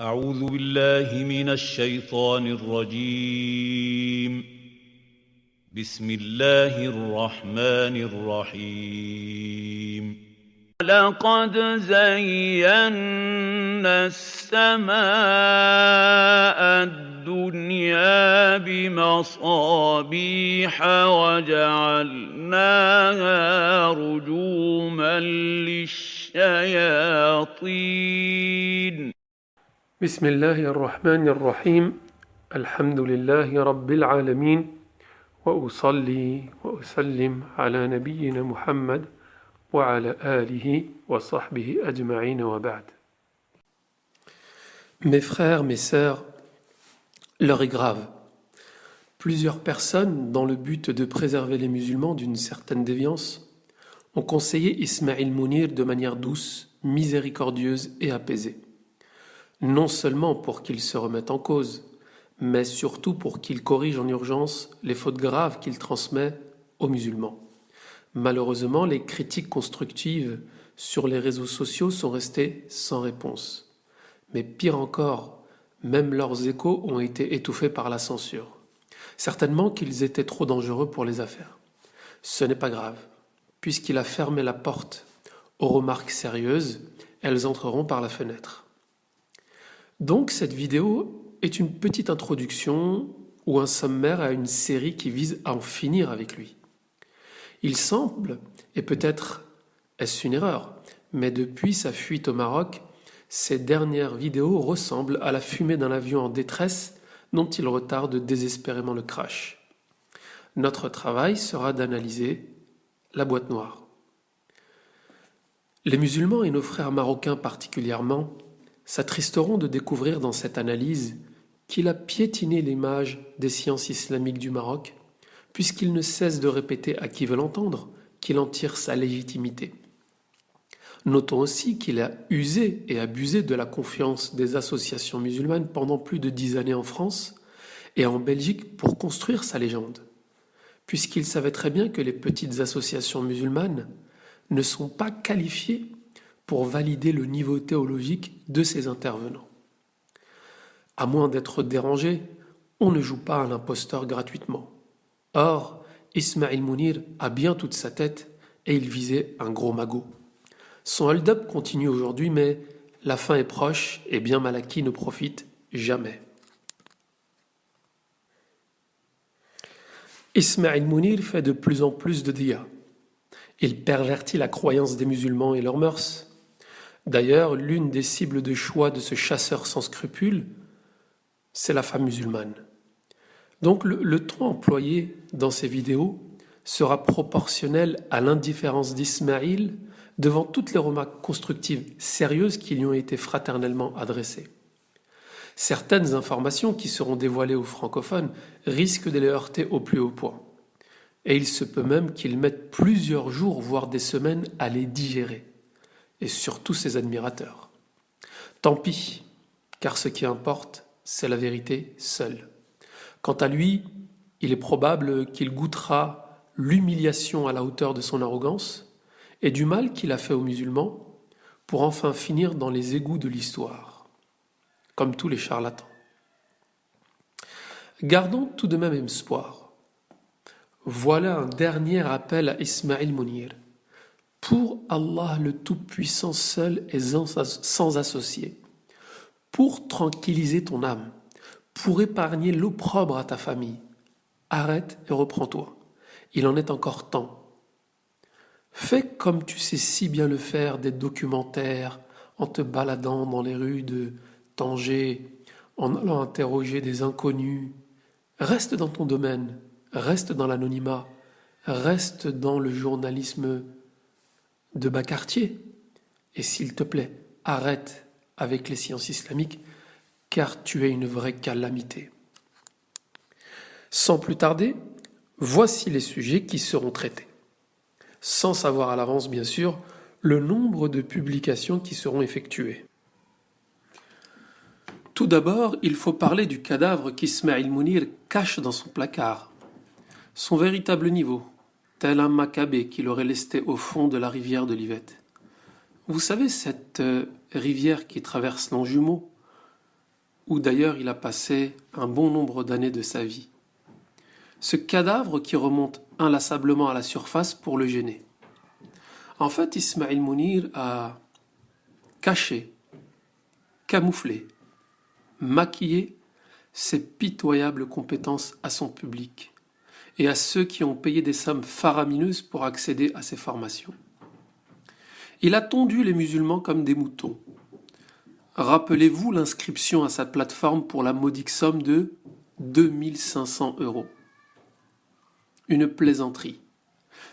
أعوذ بالله من الشيطان الرجيم. بسم الله الرحمن الرحيم. لقد زينا السماء الدنيا بمصابيح وجعلناها رجوما للشياطين. بسم الله الرحمن الرحيم. الحمد لله رب العالمين، وأصلي وأسلم على نبينا محمد وعلى آله وصحبه أجمعين وبعد. Mes frères, mes sœurs, l'heure est grave. Plusieurs personnes, dans le but de préserver les musulmans d'une certaine déviance, ont conseillé Ismail Mounir de manière douce, miséricordieuse et apaisée. Non seulement pour qu'il se remette en cause, mais surtout pour qu'il corrige en urgence les fautes graves qu'il transmet aux musulmans. Malheureusement, les critiques constructives sur les réseaux sociaux sont restées sans réponse. Mais pire encore, même leurs échos ont été étouffés par la censure. Certainement qu'ils étaient trop dangereux pour les affaires. Ce n'est pas grave, puisqu'il a fermé la porte aux remarques sérieuses, elles entreront par la fenêtre. Donc cette vidéo est une petite introduction ou un sommaire à une série qui vise à en finir avec lui. Il semble, et peut-être est-ce une erreur, mais depuis sa fuite au Maroc, ces dernières vidéos ressemblent à la fumée d'un avion en détresse dont il retarde désespérément le crash. Notre travail sera d'analyser la boîte noire. Les musulmans et nos frères marocains particulièrement s'attristeront de découvrir dans cette analyse qu'il a piétiné l'image des sciences islamiques du Maroc, puisqu'il ne cesse de répéter à qui veut l'entendre qu'il en tire sa légitimité. Notons aussi qu'il a usé et abusé de la confiance des associations musulmanes pendant plus de 10 années en France et en Belgique pour construire sa légende, puisqu'il savait très bien que les petites associations musulmanes ne sont pas qualifiées pour valider le niveau théologique de ses intervenants. À moins d'être dérangé, on ne joue pas à l'imposteur gratuitement. Or, Ismail Mounir a bien toute sa tête et il visait un gros magot. Son hold-up continue aujourd'hui, mais la fin est proche et bien mal acquis ne profite jamais. Ismail Mounir fait de plus en plus de dégâts. Il pervertit la croyance des musulmans et leurs mœurs. D'ailleurs, l'une des cibles de choix de ce chasseur sans scrupules, c'est la femme musulmane. Donc le ton employé dans ces vidéos sera proportionnel à l'indifférence d'Ismaïl devant toutes les remarques constructives sérieuses qui lui ont été fraternellement adressées. Certaines informations qui seront dévoilées aux francophones risquent de les heurter au plus haut point. Et il se peut même qu'ils mettent plusieurs jours, voire des semaines, à les digérer. Et surtout ses admirateurs. Tant pis, car ce qui importe, c'est la vérité seule. Quant à lui, il est probable qu'il goûtera l'humiliation à la hauteur de son arrogance et du mal qu'il a fait aux musulmans pour enfin finir dans les égouts de l'histoire, comme tous les charlatans. Gardons tout de même espoir. Voilà un dernier appel à Ismail Mounir. Pour Allah le Tout-Puissant seul et sans associé, pour tranquilliser ton âme, pour épargner l'opprobre à ta famille, arrête et reprends-toi. Il en est encore temps. Fais comme tu sais si bien le faire des documentaires, en te baladant dans les rues de Tanger, en allant interroger des inconnus. Reste dans ton domaine, reste dans l'anonymat, reste dans le journalisme de bas quartier. Et s'il te plaît, arrête avec les sciences islamiques, car tu es une vraie calamité. Sans plus tarder, voici les sujets qui seront traités. Sans savoir à l'avance, bien sûr, le nombre de publications qui seront effectuées. Tout d'abord, il faut parler du cadavre qu'Ismail Mounir cache dans son placard. Son véritable niveau, tel un Maccabée qu'il aurait lesté au fond de la rivière de l'Yvette. Vous savez, cette rivière qui traverse l'Anjumeau, où d'ailleurs il a passé un bon nombre d'années de sa vie. Ce cadavre qui remonte inlassablement à la surface pour le gêner. En fait, Ismail Mounir a caché, camouflé, maquillé ses pitoyables compétences à son public et à ceux qui ont payé des sommes faramineuses pour accéder à ces formations. Il a tondu les musulmans comme des moutons. Rappelez-vous l'inscription à sa plateforme pour la modique somme de 2500 €. Une plaisanterie.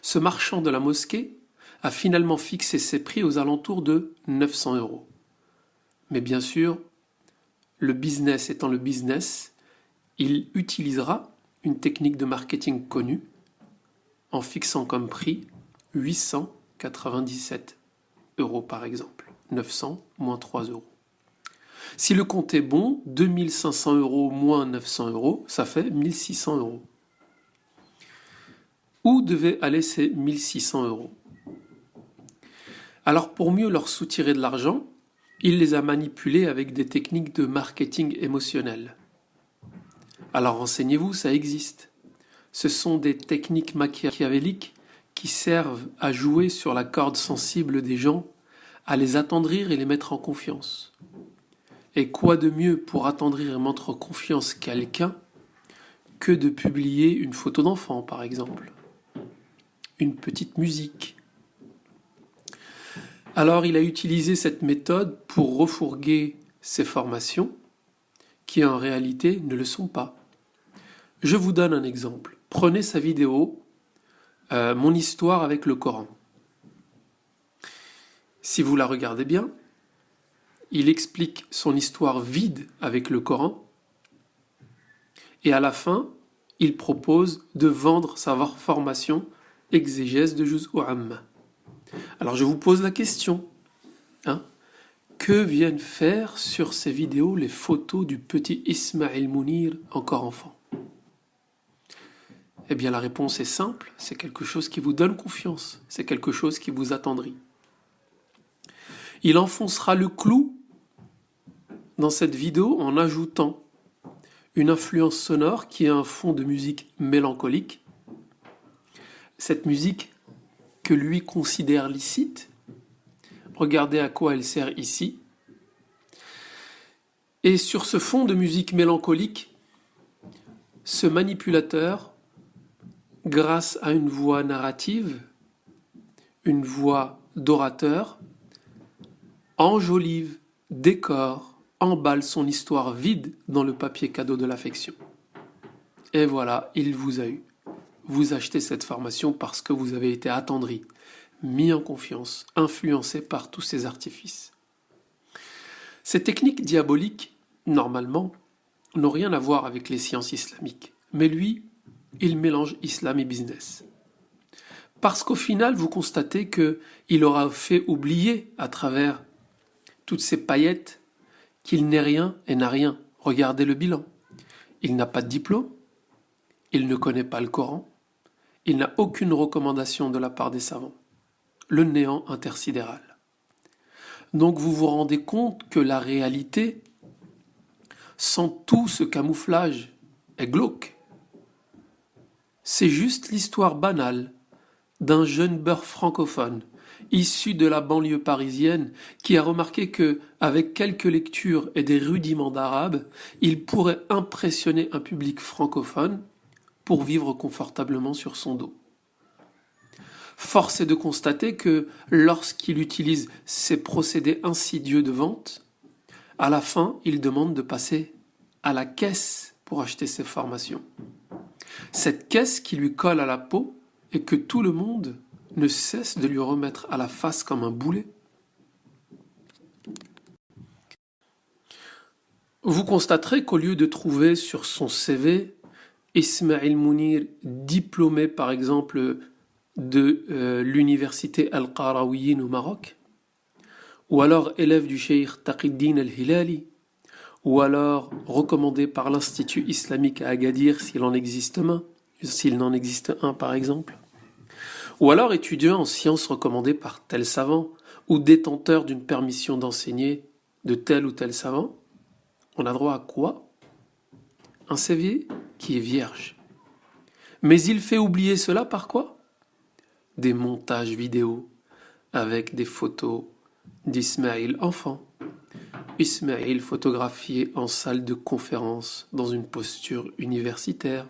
Ce marchand de la mosquée a finalement fixé ses prix aux alentours de 900 €. Mais bien sûr, le business étant le business, il utilisera une technique de marketing connue en fixant comme prix 897 € par exemple. 900 moins 3 €. Si le compte est bon, 2500 € moins 900 €, ça fait 1600 €. Où devaient aller ces 1600 €? Alors pour mieux leur soutirer de l'argent, il les a manipulés avec des techniques de marketing émotionnel. Alors renseignez-vous, ça existe. Ce sont des techniques machiavéliques qui servent à jouer sur la corde sensible des gens, à les attendrir et les mettre en confiance. Et quoi de mieux pour attendrir et mettre en confiance quelqu'un que de publier une photo d'enfant, par exemple, une petite musique. Alors il a utilisé cette méthode pour refourguer ses formations, qui en réalité ne le sont pas. Je vous donne un exemple. Prenez sa vidéo « Mon histoire avec le Coran ». Si vous la regardez bien, il explique son histoire vide avec le Coran et à la fin, il propose de vendre sa formation exégèse de Juz' Amma. Alors je vous pose la question, que viennent faire sur ces vidéos les photos du petit Ismail Mounir encore enfant? Eh bien la réponse est simple, c'est quelque chose qui vous donne confiance, c'est quelque chose qui vous attendrit. Il enfoncera le clou dans cette vidéo en ajoutant une influence sonore qui est un fond de musique mélancolique. Cette musique que lui considère licite, regardez à quoi elle sert ici. Et sur ce fond de musique mélancolique, ce manipulateur, grâce à une voix narrative, une voix d'orateur, enjolive, décore, emballe son histoire vide dans le papier cadeau de l'affection. Et voilà, il vous a eu. Vous achetez cette formation parce que vous avez été attendri, mis en confiance, influencé par tous ces artifices. Ces techniques diaboliques, normalement, n'ont rien à voir avec les sciences islamiques. Mais lui, il mélange islam et business. Parce qu'au final, vous constatez qu'il aura fait oublier à travers toutes ces paillettes qu'il n'est rien et n'a rien. Regardez le bilan. Il n'a pas de diplôme, il ne connaît pas le Coran, il n'a aucune recommandation de la part des savants. Le néant intersidéral. Donc vous vous rendez compte que la réalité, sans tout ce camouflage, est glauque. C'est juste l'histoire banale d'un jeune beurre francophone issu de la banlieue parisienne qui a remarqué que, avec quelques lectures et des rudiments d'arabe, il pourrait impressionner un public francophone pour vivre confortablement sur son dos. Force est de constater que lorsqu'il utilise ces procédés insidieux de vente, à la fin, il demande de passer à la caisse pour acheter ses formations. Cette caisse qui lui colle à la peau et que tout le monde ne cesse de lui remettre à la face comme un boulet. Vous constaterez qu'au lieu de trouver sur son CV Ismail Mounir diplômé par exemple de l'université Al-Qarawiyyin au Maroc, ou alors élève du cheikh Taqi-d-Din al-Hilali, ou alors recommandé par l'Institut islamique à Agadir s'il en existe un par exemple, ou alors étudiant en sciences recommandé par tel savant, ou détenteur d'une permission d'enseigner de tel ou tel savant, On a droit à quoi? Un CV qui est vierge. Mais il fait oublier cela par quoi? Des montages vidéo avec des photos d'Ismaël enfant. Ismaël photographié en salle de conférence dans une posture universitaire.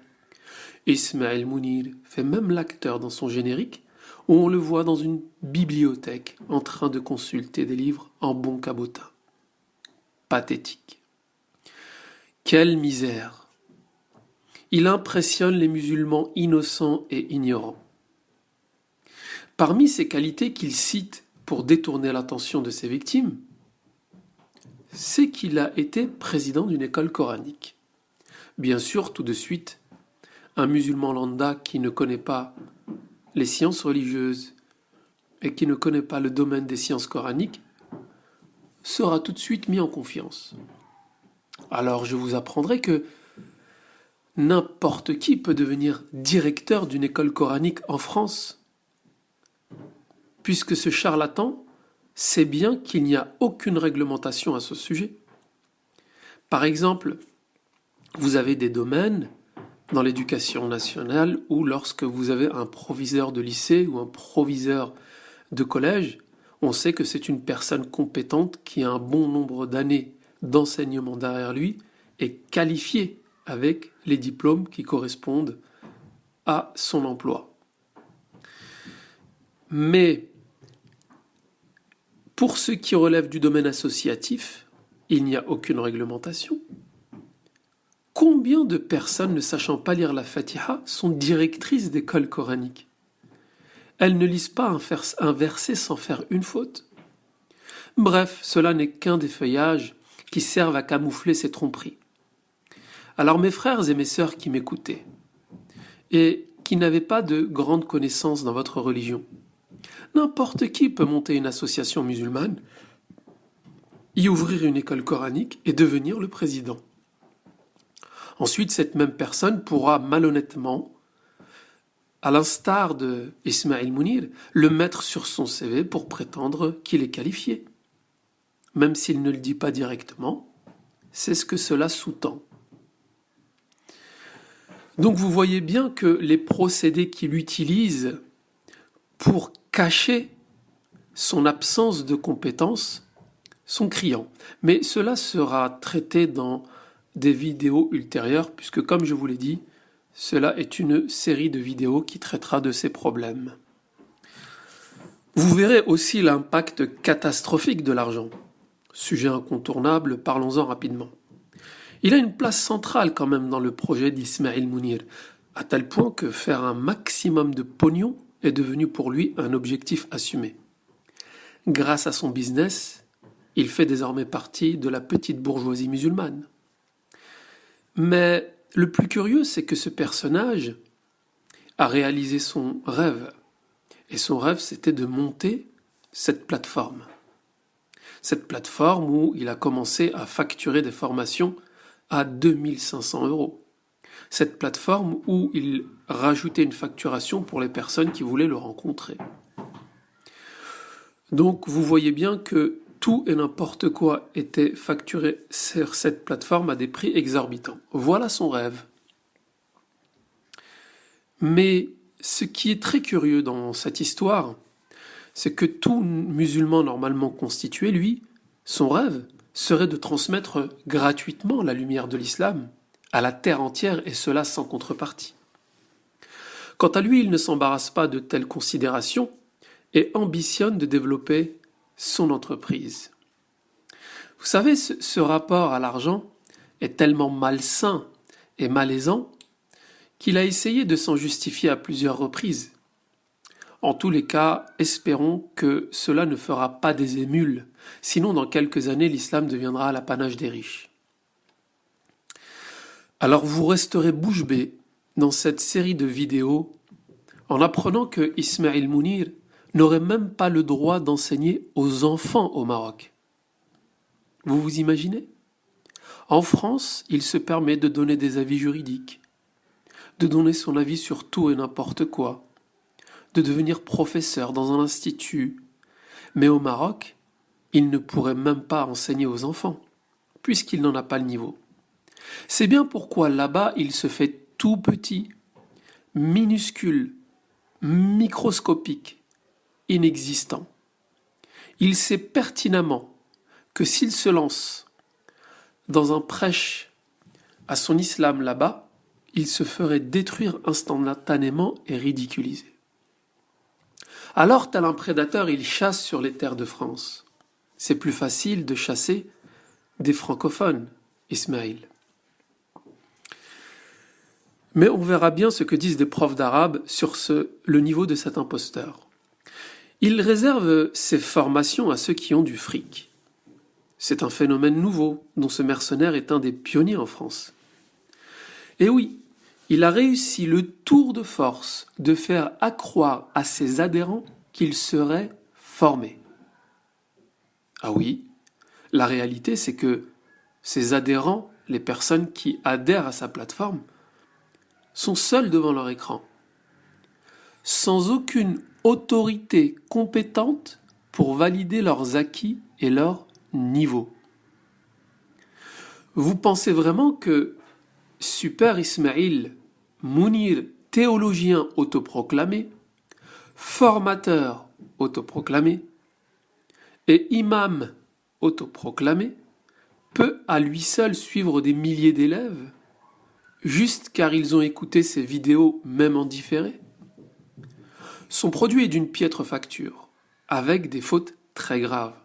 Ismaël Mounir fait même l'acteur dans son générique où on le voit dans une bibliothèque en train de consulter des livres en bon cabotin. Pathétique. Quelle misère! Il impressionne les musulmans innocents et ignorants. Parmi ces qualités qu'il cite pour détourner l'attention de ses victimes, c'est qu'il a été président d'une école coranique. Bien sûr, tout de suite, un musulman lambda qui ne connaît pas les sciences religieuses et qui ne connaît pas le domaine des sciences coraniques sera tout de suite mis en confiance. Alors je vous apprendrai que n'importe qui peut devenir directeur d'une école coranique en France, puisque ce charlatan sait bien qu'il n'y a aucune réglementation à ce sujet. Par exemple, vous avez des domaines dans l'éducation nationale où lorsque vous avez un proviseur de lycée ou un proviseur de collège, on sait que c'est une personne compétente qui a un bon nombre d'années d'enseignement derrière lui et qualifiée avec les diplômes qui correspondent à son emploi. Mais pour ce qui relève du domaine associatif, il n'y a aucune réglementation. Combien de personnes ne sachant pas lire la Fatiha sont directrices d'écoles coraniques? Elles ne lisent pas un verset sans faire une faute. Bref, cela n'est qu'un des feuillages qui servent à camoufler ces tromperies. Alors mes frères et mes sœurs qui m'écoutaient, et qui n'avaient pas de grandes connaissances dans votre religion, n'importe qui peut monter une association musulmane, y ouvrir une école coranique et devenir le président. Ensuite, cette même personne pourra malhonnêtement, à l'instar de Ismaël Mounir, le mettre sur son CV pour prétendre qu'il est qualifié. Même s'il ne le dit pas directement, c'est ce que cela sous-tend. Donc vous voyez bien que les procédés qu'il utilise pour cacher son absence de compétences sont criants. Mais cela sera traité dans des vidéos ultérieures, puisque comme je vous l'ai dit, cela est une série de vidéos qui traitera de ces problèmes. Vous verrez aussi l'impact catastrophique de l'argent. Sujet incontournable, parlons-en rapidement. Il a une place centrale quand même dans le projet d'Ismaël Mounir, à tel point que faire un maximum de pognon est devenu pour lui un objectif assumé. Grâce à son business, il fait désormais partie de la petite bourgeoisie musulmane. Mais le plus curieux, c'est que ce personnage a réalisé son rêve. Et son rêve, c'était de monter cette plateforme. Cette plateforme où il a commencé à facturer des formations à 2500 €. Cette plateforme où il rajoutait une facturation pour les personnes qui voulaient le rencontrer. Donc vous voyez bien que tout et n'importe quoi était facturé sur cette plateforme à des prix exorbitants. Voilà son rêve. Mais ce qui est très curieux dans cette histoire, c'est que tout musulman normalement constitué, lui, son rêve serait de transmettre gratuitement la lumière de l'islam à la terre entière, et cela sans contrepartie. Quant à lui, il ne s'embarrasse pas de telles considérations et ambitionne de développer son entreprise. Vous savez, ce rapport à l'argent est tellement malsain et malaisant qu'il a essayé de s'en justifier à plusieurs reprises. En tous les cas, espérons que cela ne fera pas des émules, sinon dans quelques années l'islam deviendra l'apanage des riches. Alors vous resterez bouche bée dans cette série de vidéos en apprenant que Ismaël Mounir n'aurait même pas le droit d'enseigner aux enfants au Maroc. Vous vous imaginez? En France, il se permet de donner des avis juridiques, de donner son avis sur tout et n'importe quoi, de devenir professeur dans un institut. Mais au Maroc, il ne pourrait même pas enseigner aux enfants. puisqu'il n'en a pas le niveau. C'est bien pourquoi là-bas, il se fait tout petit, minuscule, microscopique, inexistant. Il sait pertinemment que s'il se lance dans un prêche à son islam là-bas, il se ferait détruire instantanément et ridiculiser. Alors, tel un prédateur, il chasse sur les terres de France. C'est plus facile de chasser des francophones, Ismaïl. Mais on verra bien ce que disent des profs d'arabe sur le niveau de cet imposteur. Il réserve ses formations à ceux qui ont du fric. C'est un phénomène nouveau, dont ce mercenaire est un des pionniers en France. Et oui, il a réussi le tour de force de faire accroire à ses adhérents qu'ils seraient formés. Ah oui, la réalité c'est que ses adhérents, les personnes qui adhèrent à sa plateforme, sont seuls devant leur écran, sans aucune autorité compétente pour valider leurs acquis et leur niveau. Vous pensez vraiment que Super Ismaïl Mounir, théologien autoproclamé, formateur autoproclamé et imam autoproclamé, peut à lui seul suivre des milliers d'élèves, juste car ils ont écouté ses vidéos même en différé? Son produit est d'une piètre facture, avec des fautes très graves.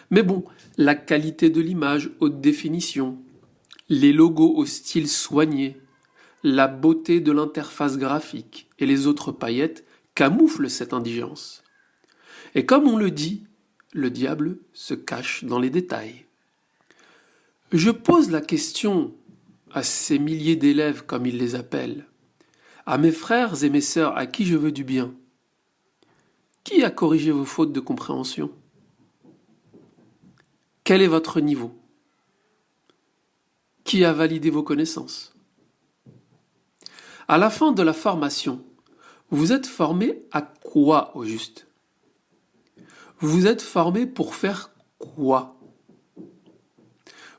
Mais bon, la qualité de l'image haute définition, les logos au style soigné, la beauté de l'interface graphique et les autres paillettes camouflent cette indigence. Et comme on le dit, le diable se cache dans les détails. Je pose la question à ces milliers d'élèves, comme il les appelle, à mes frères et mes sœurs à qui je veux du bien. Qui a corrigé vos fautes de compréhension? Quel est votre niveau? Qui a validé vos connaissances? À la fin de la formation, vous êtes formé à quoi au juste? Vous êtes formé pour faire quoi?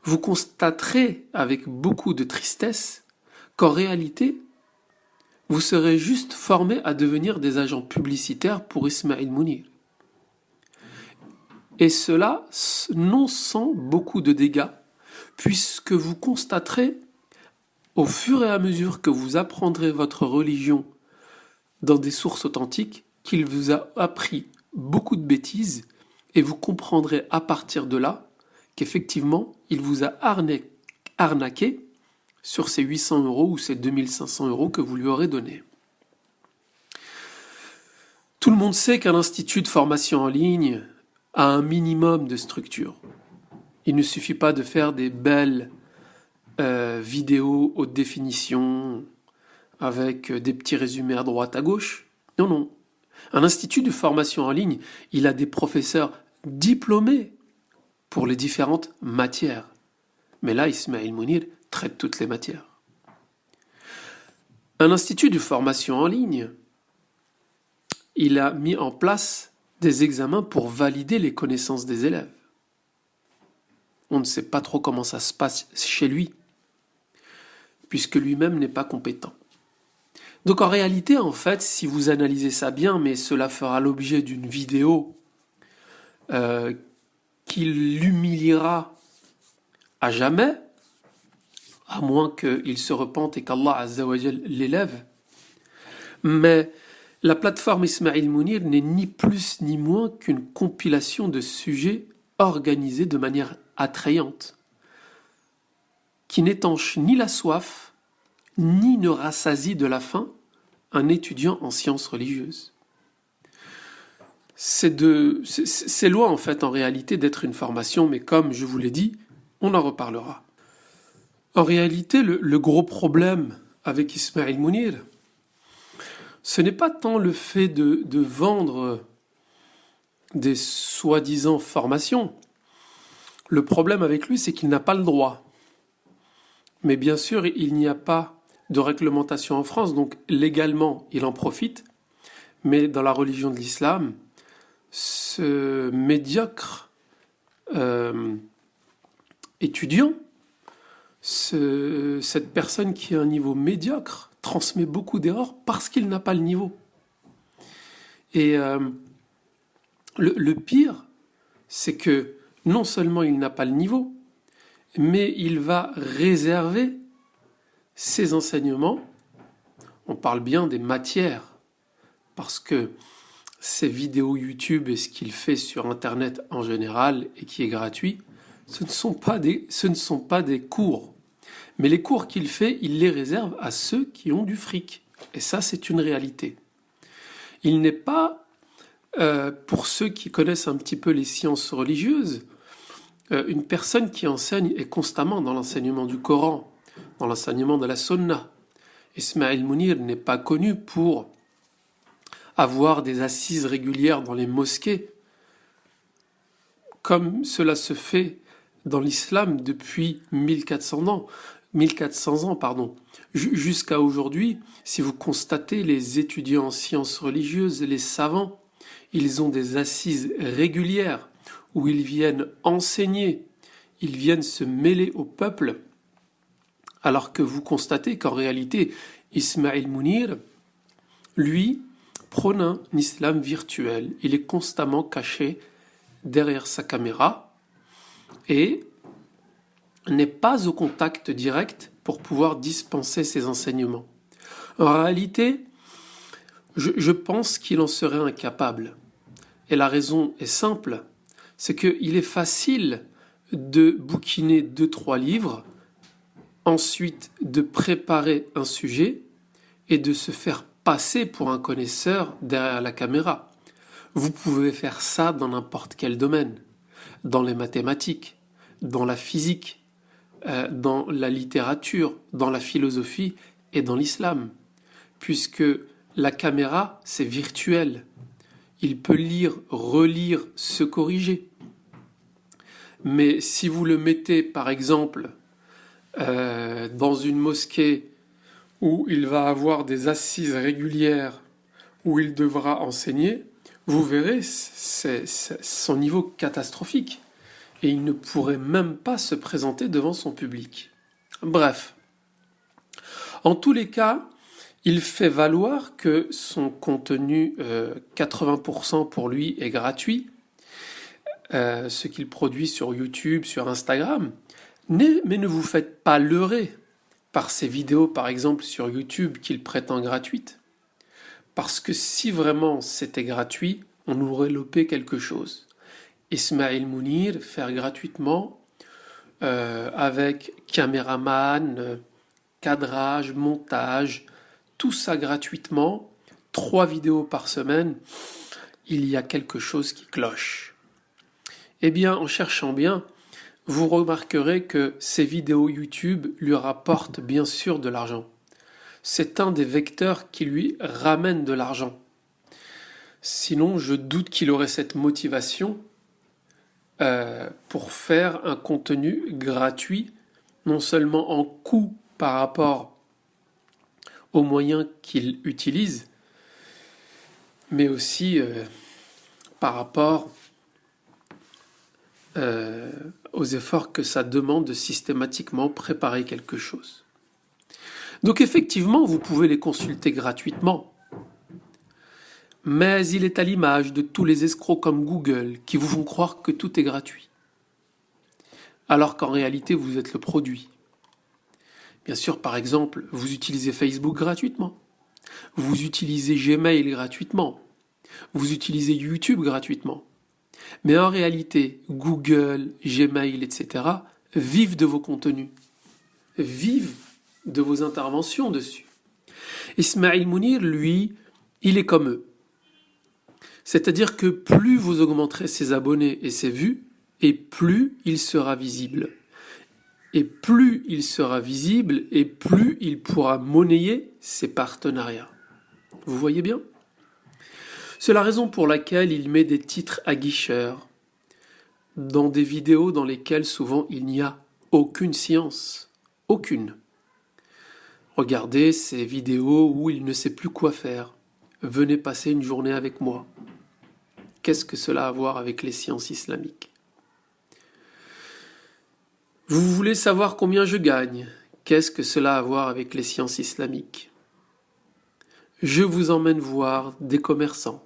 Vous constaterez avec beaucoup de tristesse qu'en réalité, vous serez juste formé à devenir des agents publicitaires pour Ismaïl Mounir. Et cela non sans beaucoup de dégâts, puisque vous constaterez au fur et à mesure que vous apprendrez votre religion dans des sources authentiques qu'il vous a appris beaucoup de bêtises et vous comprendrez à partir de là qu'effectivement il vous a arnaqué sur ces 800 € ou ces 2500 € que vous lui aurez donnés. Tout le monde sait qu'un institut de formation en ligne a un minimum de structure. Il ne suffit pas de faire des belles vidéos haute définition avec des petits résumés à droite à gauche. Non, non. Un institut de formation en ligne, il a des professeurs diplômés pour les différentes matières. Mais là, Ismaïl Mounir traite toutes les matières. Un institut de formation en ligne, il a mis en place des examens pour valider les connaissances des élèves. On ne sait pas trop comment ça se passe chez lui, puisque lui-même n'est pas compétent. Donc en réalité, en fait, si vous analysez ça bien, mais cela fera l'objet d'une vidéo qui l'humiliera à jamais, à moins qu'il se repente et qu'Allah Azza wa Jal l'élève. Mais la plateforme Ismaïl Mounir n'est ni plus ni moins qu'une compilation de sujets organisés de manière attrayante, qui n'étanche ni la soif, ni ne rassasie de la faim un étudiant en sciences religieuses. C'est loin en fait en réalité d'être une formation, mais comme je vous l'ai dit, on en reparlera. En réalité, le gros problème avec Ismaïl Mounir, ce n'est pas tant le fait de vendre des soi-disant formations. Le problème avec lui, c'est qu'il n'a pas le droit. Mais bien sûr, il n'y a pas de réglementation en France, donc légalement, il en profite. Mais dans la religion de l'islam, ce médiocre étudiant, cette personne qui a un niveau médiocre transmet beaucoup d'erreurs parce qu'il n'a pas le niveau. Et le pire, c'est que non seulement il n'a pas le niveau, mais il va réserver ses enseignements, on parle bien des matières, parce que ces vidéos YouTube et ce qu'il fait sur Internet en général et qui est gratuit, ce ne sont pas des cours. Mais les cours qu'il fait, il les réserve à ceux qui ont du fric. Et ça, c'est une réalité. Il n'est pas, pour ceux qui connaissent un petit peu les sciences religieuses, une personne qui enseigne est constamment dans l'enseignement du Coran, dans l'enseignement de la Sunna. Ismail Mounir n'est pas connu pour avoir des assises régulières dans les mosquées, comme cela se fait dans l'islam depuis 1400 ans, pardon. Jusqu'à aujourd'hui, si vous constatez les étudiants en sciences religieuses, les savants, ils ont des assises régulières où ils viennent enseigner, ils viennent se mêler au peuple, alors que vous constatez qu'en réalité, Ismail Mounir, lui, prône un islam virtuel. Il est constamment caché derrière sa caméra et n'est pas au contact direct pour pouvoir dispenser ses enseignements. En réalité, je pense qu'il en serait incapable. Et la raison est simple, c'est qu'il est facile de bouquiner 2-3 livres, ensuite de préparer un sujet et de se faire passer pour un connaisseur derrière la caméra. Vous pouvez faire ça dans n'importe quel domaine, dans les mathématiques, dans la physique, dans la littérature, dans la philosophie et dans l'islam, puisque la caméra, c'est virtuel. Il peut lire, relire, se corriger. Mais si vous le mettez, par exemple, dans une mosquée où il va avoir des assises régulières, où il devra enseigner, vous verrez, c'est son niveau catastrophique. Et il ne pourrait même pas se présenter devant son public. Bref. En tous les cas, il fait valoir que son contenu, 80% pour lui, est gratuit, ce qu'il produit sur YouTube, sur Instagram. Mais ne vous faites pas leurrer par ces vidéos, par exemple, sur YouTube qu'il prétend gratuites. Parce que si vraiment c'était gratuit, on aurait lopé quelque chose. Ismail Mounir, faire gratuitement, avec caméraman, cadrage, montage, tout ça gratuitement, 3 vidéos par semaine, il y a quelque chose qui cloche. Eh bien, en cherchant bien, vous remarquerez que ces vidéos YouTube lui rapportent bien sûr de l'argent. C'est un des vecteurs qui lui ramène de l'argent. Sinon, je doute qu'il aurait cette motivation pour faire un contenu gratuit, non seulement en coût par rapport aux moyens qu'il utilise, mais aussi par rapport aux efforts que ça demande de systématiquement préparer quelque chose. Donc effectivement, vous pouvez les consulter gratuitement, mais il est à l'image de tous les escrocs comme Google qui vous font croire que tout est gratuit, alors qu'en réalité vous êtes le produit. Bien sûr, par exemple, vous utilisez Facebook gratuitement, vous utilisez Gmail gratuitement, vous utilisez YouTube gratuitement. Mais en réalité, Google, Gmail, etc. vivent de vos contenus, vivent de vos interventions dessus. Ismail Mounir, lui, il est comme eux. C'est-à-dire que plus vous augmenterez ses abonnés et ses vues, et plus il sera visible. Et plus il sera visible, et plus il pourra monnayer ses partenariats. Vous voyez bien ? C'est la raison pour laquelle il met des titres aguicheurs dans des vidéos dans lesquelles souvent il n'y a aucune science. Aucune. Regardez ces vidéos où il ne sait plus quoi faire. Venez passer une journée avec moi. Qu'est-ce que cela a à voir avec les sciences islamiques ? Vous voulez savoir combien je gagne? Qu'est-ce que cela a à voir avec les sciences islamiques? Je vous emmène voir des commerçants.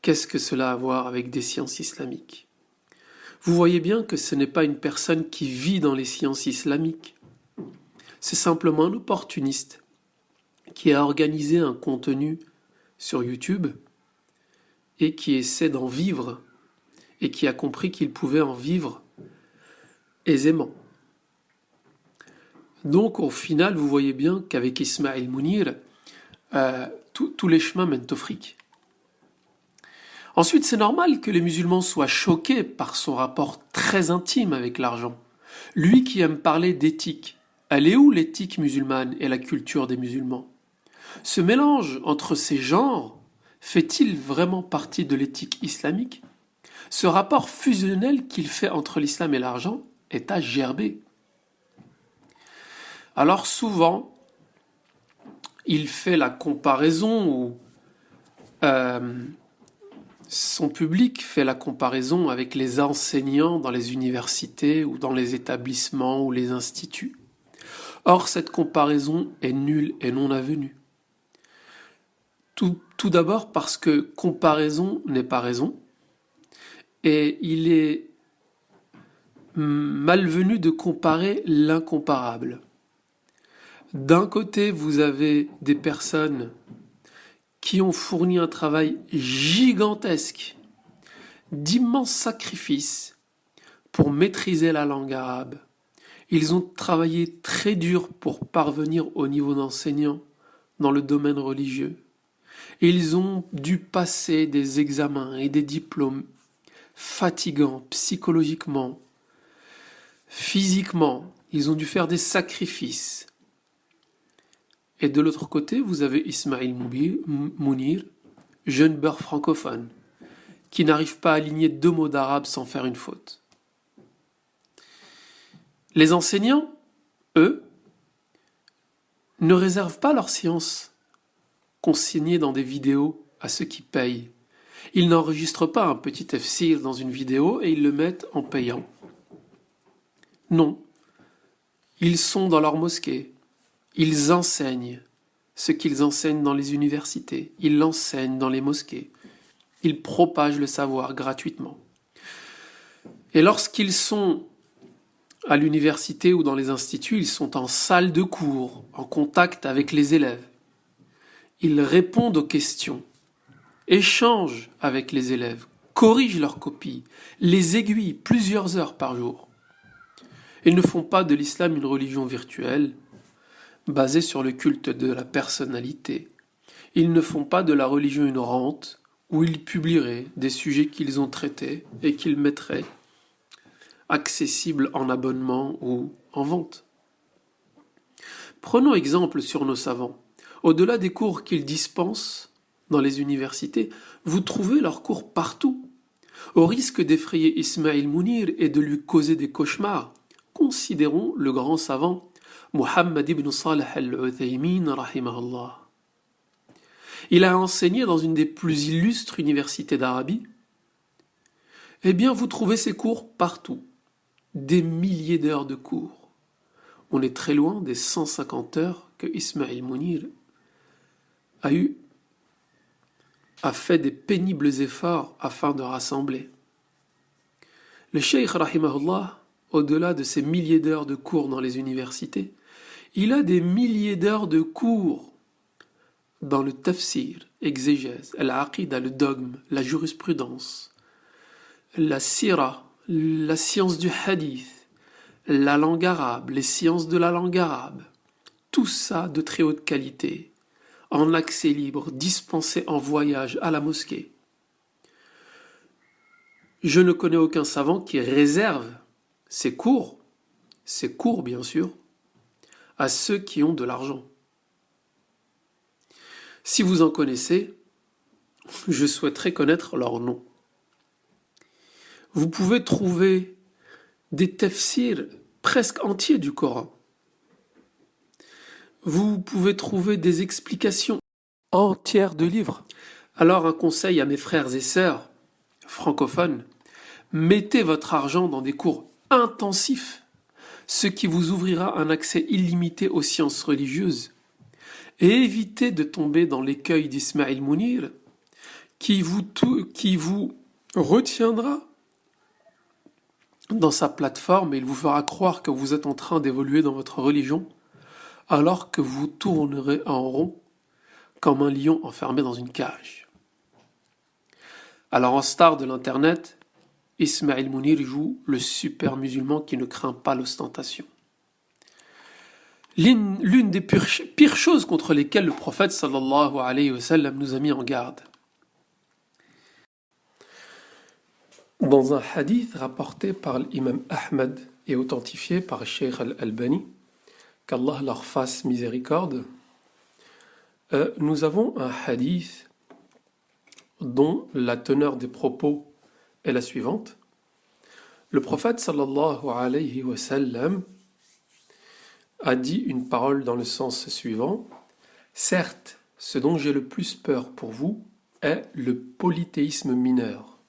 Qu'est-ce que cela a à voir avec des sciences islamiques? Vous voyez bien que ce n'est pas une personne qui vit dans les sciences islamiques. C'est simplement un opportuniste qui a organisé un contenu sur YouTube et qui essaie d'en vivre et qui a compris qu'il pouvait en vivre aisément. Donc au final, vous voyez bien qu'avec Ismail Mounir, tous les chemins mènent au fric. Ensuite, c'est normal que les musulmans soient choqués par son rapport très intime avec l'argent. Lui qui aime parler d'éthique, elle est où l'éthique musulmane et la culture des musulmans? Ce mélange entre ces genres fait-il vraiment partie de l'éthique islamique? Ce rapport fusionnel qu'il fait entre l'islam et l'argent est à gerber. Alors souvent, il fait la comparaison ou son public fait la comparaison avec les enseignants dans les universités ou dans les établissements ou les instituts. Or, cette comparaison est nulle et non avenue. Tout d'abord parce que comparaison n'est pas raison, et il est malvenu de comparer l'incomparable. D'un côté, vous avez des personnes qui ont fourni un travail gigantesque, d'immenses sacrifices pour maîtriser la langue arabe. Ils ont travaillé très dur pour parvenir au niveau d'enseignant dans le domaine religieux. Ils ont dû passer des examens et des diplômes fatigants psychologiquement, physiquement. Ils ont dû faire des sacrifices. Et de l'autre côté, vous avez Ismail Mounir, jeune beurre francophone, qui n'arrive pas à aligner 2 mots d'arabe sans faire une faute. Les enseignants, eux, ne réservent pas leur science consignée dans des vidéos à ceux qui payent. Ils n'enregistrent pas un petit tafsir dans une vidéo et ils le mettent en payant. Non. Ils sont dans leur mosquée. Ils enseignent ce qu'ils enseignent dans les universités. Ils l'enseignent dans les mosquées. Ils propagent le savoir gratuitement. Et lorsqu'ils sont à l'université ou dans les instituts, ils sont en salle de cours, en contact avec les élèves. Ils répondent aux questions, échangent avec les élèves, corrigent leurs copies, les aiguillent plusieurs heures par jour. Ils ne font pas de l'islam une religion virtuelle, basée sur le culte de la personnalité. Ils ne font pas de la religion une rente, où ils publieraient des sujets qu'ils ont traités et qu'ils mettraient accessibles en abonnement ou en vente. Prenons exemple sur nos savants. Au-delà des cours qu'ils dispensent dans les universités, vous trouvez leurs cours partout. Au risque d'effrayer Ismail Mounir et de lui causer des cauchemars, considérons le grand savant Muhammad ibn Salih al-Uthaymin rahimahullah. Il a enseigné dans une des plus illustres universités d'Arabie. Eh bien, vous trouvez ces cours partout. Des milliers d'heures de cours. On est très loin des 150 heures que Ismail Mounir a fait des pénibles efforts afin de rassembler. Le cheikh rahimahullah, au-delà de ces milliers d'heures de cours dans les universités, il a des milliers d'heures de cours dans le tafsir, exégèse, l'aqida, le dogme, la jurisprudence, la sira, la science du hadith, la langue arabe, les sciences de la langue arabe. Tout ça de très haute qualité, en accès libre, dispensé en voyage à la mosquée. Je ne connais aucun savant qui réserve ses cours bien sûr, à ceux qui ont de l'argent. Si vous en connaissez, je souhaiterais connaître leur nom. Vous pouvez trouver des tafsirs presque entiers du Coran. Vous pouvez trouver des explications entières de livres. Alors un conseil à mes frères et sœurs francophones, mettez votre argent dans des cours intensif, ce qui vous ouvrira un accès illimité aux sciences religieuses, et évitez de tomber dans l'écueil d'Ismaïl Mounir, qui vous retiendra dans sa plateforme et il vous fera croire que vous êtes en train d'évoluer dans votre religion, alors que vous tournerez en rond comme un lion enfermé dans une cage. Alors en star de l'internet, Ismaïl Mounir joue le super musulman qui ne craint pas l'ostentation. L'une des pires choses contre lesquelles le prophète sallallahu alayhi wa sallam nous a mis en garde. Dans un hadith rapporté par l'imam Ahmad et authentifié par Cheikh al-Albani, qu'Allah leur fasse miséricorde, nous avons un hadith dont la teneur des propos est la suivante. Le prophète sallallahu alayhi wa sallam a dit une parole dans le sens suivant. Certes, ce dont j'ai le plus peur pour vous est le polythéisme mineur.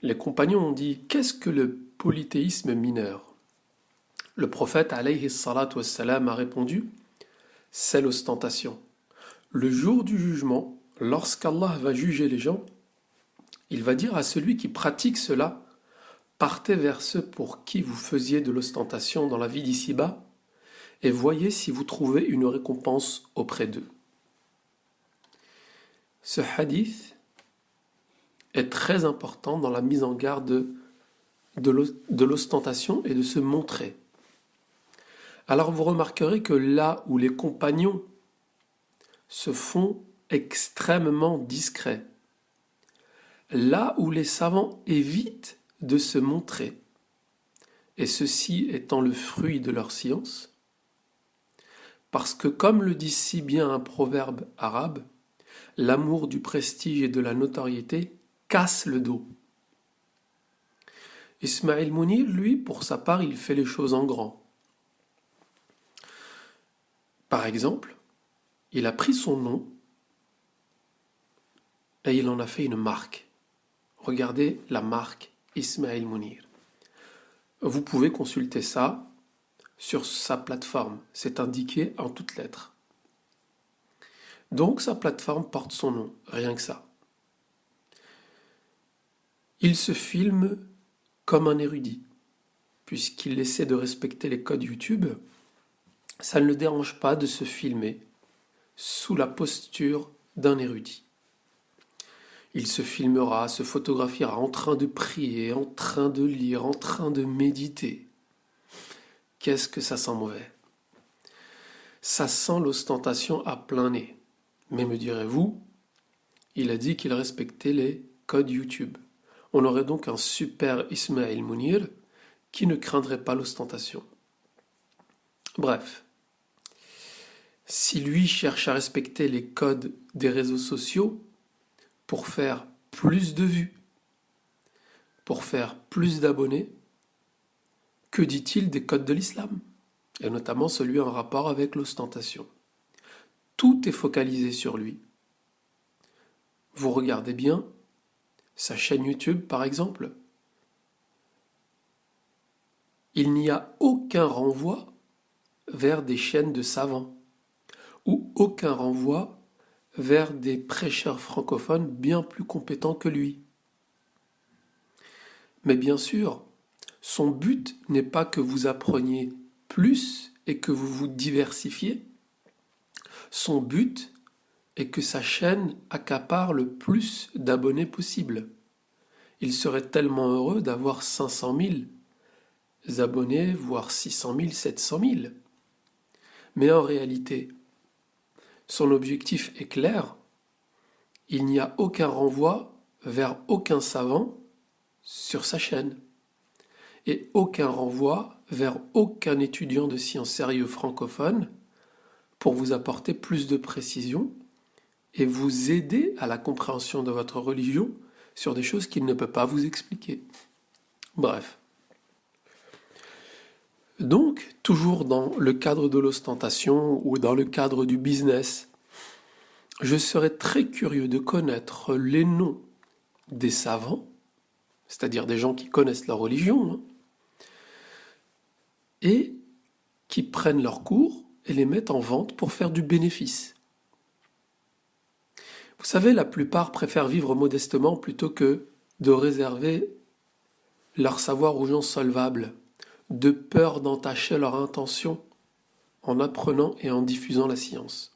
Les compagnons ont dit, qu'est-ce que le polythéisme mineur? Le prophète alayhi salatu wassalam a répondu, c'est l'ostentation. Le jour du jugement, lorsqu'Allah va juger les gens, il va dire à celui qui pratique cela, partez vers ceux pour qui vous faisiez de l'ostentation dans la vie d'ici-bas, et voyez si vous trouvez une récompense auprès d'eux. Ce hadith est très important dans la mise en garde de l'ostentation et de se montrer. Alors vous remarquerez que là où les compagnons se font extrêmement discrets, là où les savants évitent de se montrer, et ceci étant le fruit de leur science, parce que comme le dit si bien un proverbe arabe, l'amour du prestige et de la notoriété casse le dos. Ismaïl Mounir, lui, pour sa part, il fait les choses en grand. Par exemple, il a pris son nom et il en a fait une marque. Regardez la marque Ismaïl Mounir. Vous pouvez consulter ça sur sa plateforme. C'est indiqué en toutes lettres. Donc sa plateforme porte son nom, rien que ça. Il se filme comme un érudit, puisqu'il essaie de respecter les codes YouTube. Ça ne le dérange pas de se filmer sous la posture d'un érudit. Il se filmera, se photographiera en train de prier, en train de lire, en train de méditer. Qu'est-ce que ça sent mauvais? Ça sent l'ostentation à plein nez. Mais me direz-vous, il a dit qu'il respectait les codes YouTube. On aurait donc un super Ismaïl Mounir qui ne craindrait pas l'ostentation. Bref, si lui cherche à respecter les codes des réseaux sociaux pour faire plus de vues, pour faire plus d'abonnés, que dit-il des codes de l'islam? Et notamment celui en rapport avec l'ostentation. Tout est focalisé sur lui. Vous regardez bien sa chaîne YouTube, par exemple. Il n'y a aucun renvoi vers des chaînes de savants ou aucun renvoi vers des prêcheurs francophones bien plus compétents que lui. Mais bien sûr, son but n'est pas que vous appreniez plus et que vous vous diversifiez. Son but est que sa chaîne accapare le plus d'abonnés possible. Il serait tellement heureux d'avoir 500 000 abonnés, voire 600 000, 700 000. Mais en réalité, son objectif est clair. Il n'y a aucun renvoi vers aucun savant sur sa chaîne. Et aucun renvoi vers aucun étudiant de sciences sérieux francophone pour vous apporter plus de précision et vous aider à la compréhension de votre religion sur des choses qu'il ne peut pas vous expliquer. Bref. Donc, toujours dans le cadre de l'ostentation ou dans le cadre du business, je serais très curieux de connaître les noms des savants, c'est-à-dire des gens qui connaissent leur religion, et qui prennent leurs cours et les mettent en vente pour faire du bénéfice. Vous savez, la plupart préfèrent vivre modestement plutôt que de réserver leur savoir aux gens solvables, de peur d'entacher leur intention en apprenant et en diffusant la science.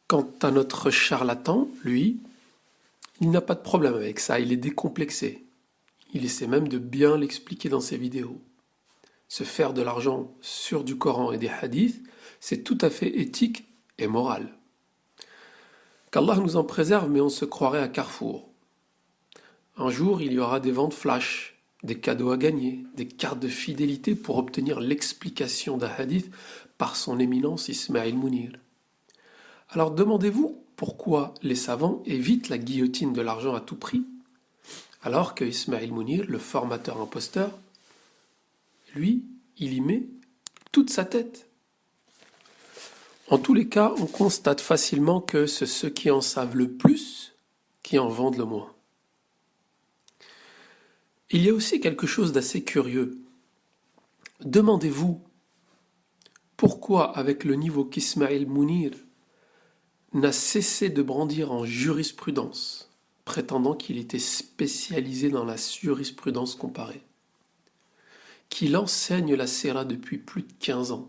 Quant à notre charlatan, lui, il n'a pas de problème avec ça, il est décomplexé. Il essaie même de bien l'expliquer dans ses vidéos. Se faire de l'argent sur du Coran et des hadiths, c'est tout à fait éthique et moral. Qu'Allah nous en préserve, mais on se croirait à Carrefour. Un jour, il y aura des ventes flash, des cadeaux à gagner, des cartes de fidélité pour obtenir l'explication d'un hadith par son éminence Ismaïl Mounir. Alors demandez-vous pourquoi les savants évitent la guillotine de l'argent à tout prix, alors que Ismaïl Mounir, le formateur imposteur, lui, il y met toute sa tête. En tous les cas, on constate facilement que c'est ceux qui en savent le plus qui en vendent le moins. Il y a aussi quelque chose d'assez curieux. Demandez-vous pourquoi, avec le niveau qu'Ismaïl Mounir n'a cessé de brandir en jurisprudence, prétendant qu'il était spécialisé dans la jurisprudence comparée, qu'il enseigne la Sira depuis plus de 15 ans.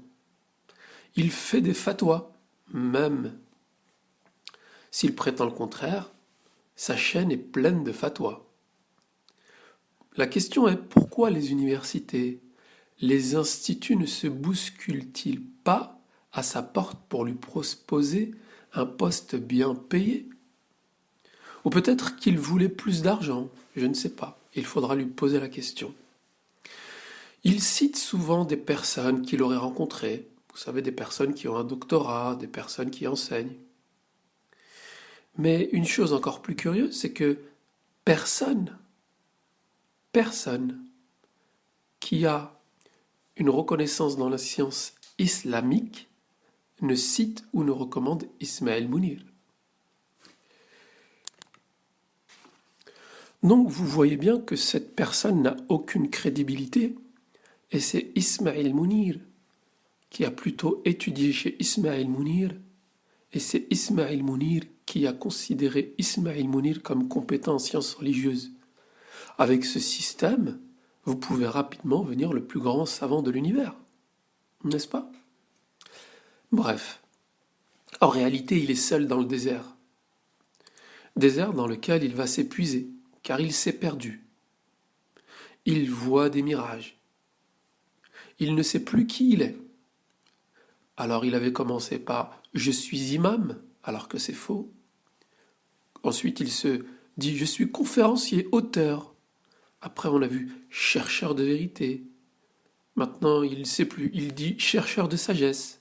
Il fait des fatwas, même. S'il prétend le contraire, sa chaîne est pleine de fatwas. La question est pourquoi les universités, les instituts ne se bousculent-ils pas à sa porte pour lui proposer un poste bien payé? Ou peut-être qu'il voulait plus d'argent, je ne sais pas, il faudra lui poser la question. Il cite souvent des personnes qu'il aurait rencontrées, vous savez, des personnes qui ont un doctorat, des personnes qui enseignent. Mais une chose encore plus curieuse, c'est que personne qui a une reconnaissance dans la science islamique ne cite ou ne recommande Ismaïl Mounir. Donc vous voyez bien que cette personne n'a aucune crédibilité et c'est Ismaïl Mounir qui a plutôt étudié chez Ismaïl Mounir et c'est Ismaïl Mounir qui a considéré Ismaïl Mounir comme compétent en sciences religieuses. Avec ce système, vous pouvez rapidement devenir le plus grand savant de l'univers, n'est-ce pas? Bref, en réalité, il est seul dans le désert. Désert dans lequel il va s'épuiser, car il s'est perdu. Il voit des mirages. Il ne sait plus qui il est. Alors il avait commencé par « je suis imam », alors que c'est faux. Ensuite, il se dit « je suis conférencier, auteur ». Après, on a vu « chercheur de vérité ». Maintenant, il ne sait plus, il dit « chercheur de sagesse ».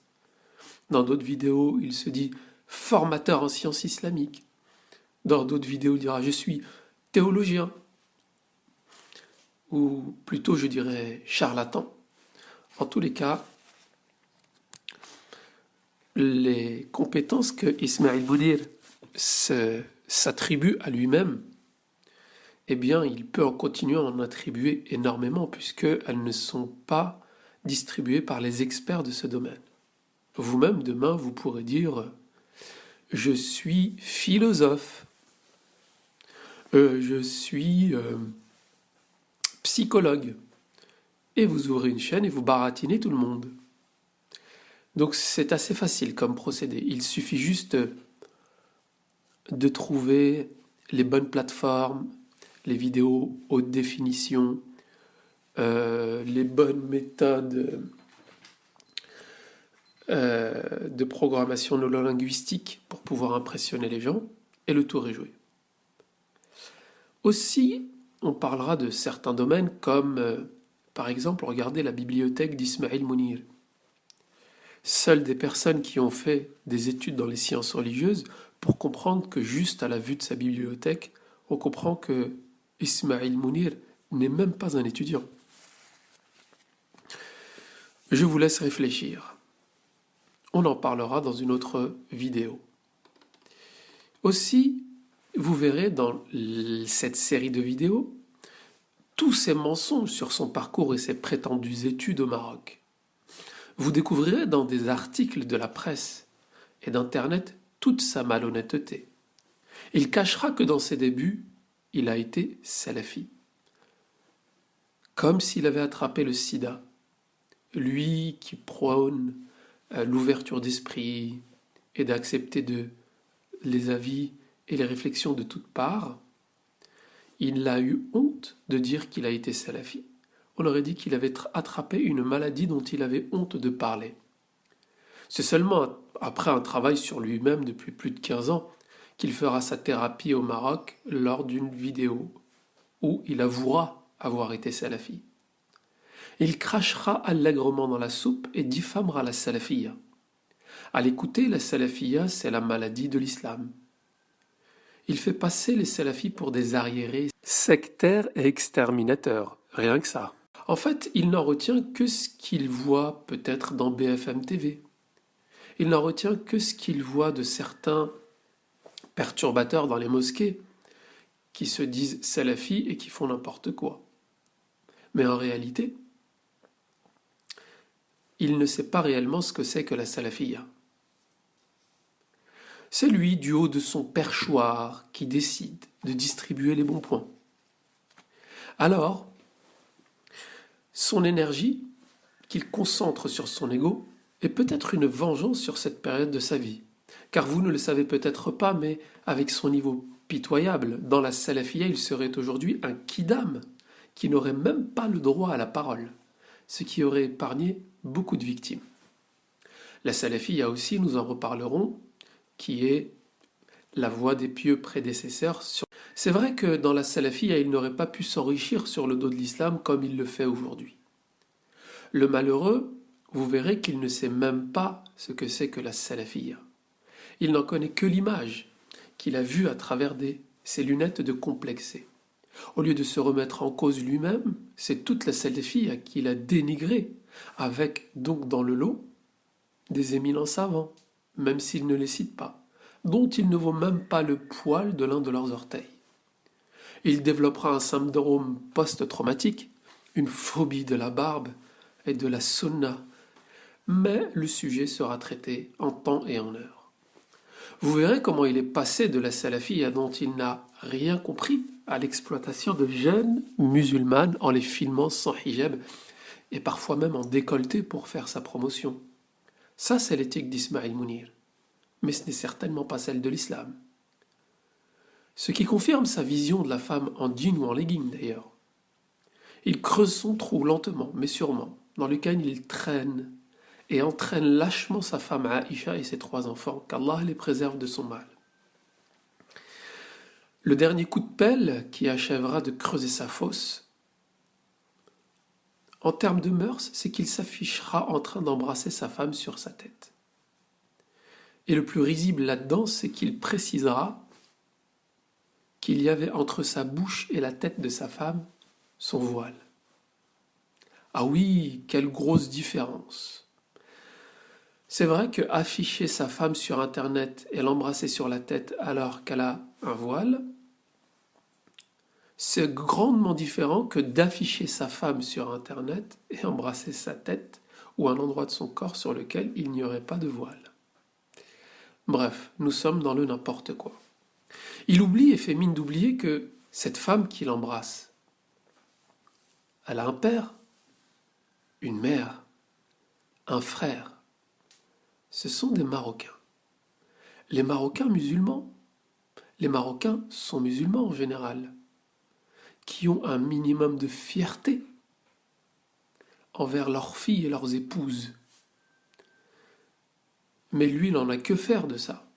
Dans d'autres vidéos, il se dit « formateur en sciences islamiques ». Dans d'autres vidéos, il dira « je suis théologien ». Ou plutôt, je dirais, charlatan. En tous les cas, les compétences que Ismaïl Mounir s'attribue à lui-même, eh bien, il peut en continuer à en attribuer énormément puisqu'elles ne sont pas distribuées par les experts de ce domaine. Vous-même, demain, vous pourrez dire « je suis philosophe »,« je suis psychologue », et vous ouvrez une chaîne et vous baratinez tout le monde. Donc c'est assez facile comme procédé. Il suffit juste de trouver les bonnes plateformes, les vidéos haute définition, les bonnes méthodes de programmation neurolinguistique pour pouvoir impressionner les gens, et le tour est joué. Aussi, on parlera de certains domaines comme, par exemple, regardez la bibliothèque d'Ismaïl Mounir. Seules des personnes qui ont fait des études dans les sciences religieuses pour comprendre que juste à la vue de sa bibliothèque, on comprend que Ismaïl Mounir n'est même pas un étudiant. Je vous laisse réfléchir. On en parlera dans une autre vidéo. Aussi, vous verrez dans cette série de vidéos tous ses mensonges sur son parcours et ses prétendues études au Maroc. Vous découvrirez dans des articles de la presse et d'Internet toute sa malhonnêteté. Il cachera que dans ses débuts, il a été salafi. Comme s'il avait attrapé le sida. Lui qui prône l'ouverture d'esprit et d'accepter les avis et les réflexions de toutes parts, il a eu honte de dire qu'il a été salafi. On aurait dit qu'il avait attrapé une maladie dont il avait honte de parler. C'est seulement après un travail sur lui-même depuis plus de 15 ans qu'il fera sa thérapie au Maroc lors d'une vidéo où il avouera avoir été salafi. Il crachera allègrement dans la soupe et diffamera la salafiyya. À l'écouter, la salafiyya, c'est la maladie de l'islam. Il fait passer les salafis pour des arriérés sectaires et exterminateurs, rien que ça. En fait, il n'en retient que ce qu'il voit peut-être dans BFM TV. Il n'en retient que ce qu'il voit de certains perturbateurs dans les mosquées qui se disent salafis et qui font n'importe quoi. Mais en réalité, il ne sait pas réellement ce que c'est que la salafiyya. C'est lui, du haut de son perchoir, qui décide de distribuer les bons points. Alors, son énergie, qu'il concentre sur son ego, est peut-être une vengeance sur cette période de sa vie. Car vous ne le savez peut-être pas, mais avec son niveau pitoyable, dans la salafiyya, il serait aujourd'hui un kidam, qui n'aurait même pas le droit à la parole, ce qui aurait épargné beaucoup de victimes. La salafiyya aussi, nous en reparlerons, qui est la voie des pieux prédécesseurs. C'est vrai que dans la salafiyya, il n'aurait pas pu s'enrichir sur le dos de l'islam comme il le fait aujourd'hui. Le malheureux, vous verrez qu'il ne sait même pas ce que c'est que la salafiyya. Il n'en connaît que l'image qu'il a vue à travers ses lunettes de complexé. Au lieu de se remettre en cause lui-même, c'est toute la salafiyya qu'il a dénigrée, avec donc dans le lot des éminents savants, même s'il ne les cite pas, dont il ne vaut même pas le poil de l'un de leurs orteils. Il développera un syndrome post-traumatique, une phobie de la barbe et de la sunna, mais le sujet sera traité en temps et en heure. Vous verrez comment il est passé de la salafiyya dont il n'a rien compris à l'exploitation de jeunes musulmanes en les filmant sans hijab et parfois même en décolleté pour faire sa promotion. Ça, c'est l'éthique d'Ismaïl Mounir. Mais ce n'est certainement pas celle de l'islam. Ce qui confirme sa vision de la femme en jean ou en legging d'ailleurs. Il creuse son trou lentement, mais sûrement, dans lequel il traîne et entraîne lâchement sa femme Aïcha et ses 3 enfants, qu'Allah les préserve de son mal. Le dernier coup de pelle qui achèvera de creuser sa fosse, en termes de mœurs, c'est qu'il s'affichera en train d'embrasser sa femme sur sa tête. Et le plus risible là-dedans, c'est qu'il précisera qu'il y avait entre sa bouche et la tête de sa femme son voile. Ah oui, quelle grosse différence! C'est vrai que afficher sa femme sur Internet et l'embrasser sur la tête alors qu'elle a un voile, c'est grandement différent que d'afficher sa femme sur Internet et embrasser sa tête ou un endroit de son corps sur lequel il n'y aurait pas de voile. Bref, nous sommes dans le n'importe quoi. Il oublie et fait mine d'oublier que cette femme qu'il embrasse, elle a un père, une mère, un frère. Ce sont des Marocains. Les Marocains musulmans, les Marocains sont musulmans en général, qui ont un minimum de fierté envers leurs filles et leurs épouses. Mais lui, il n'en a que faire de ça.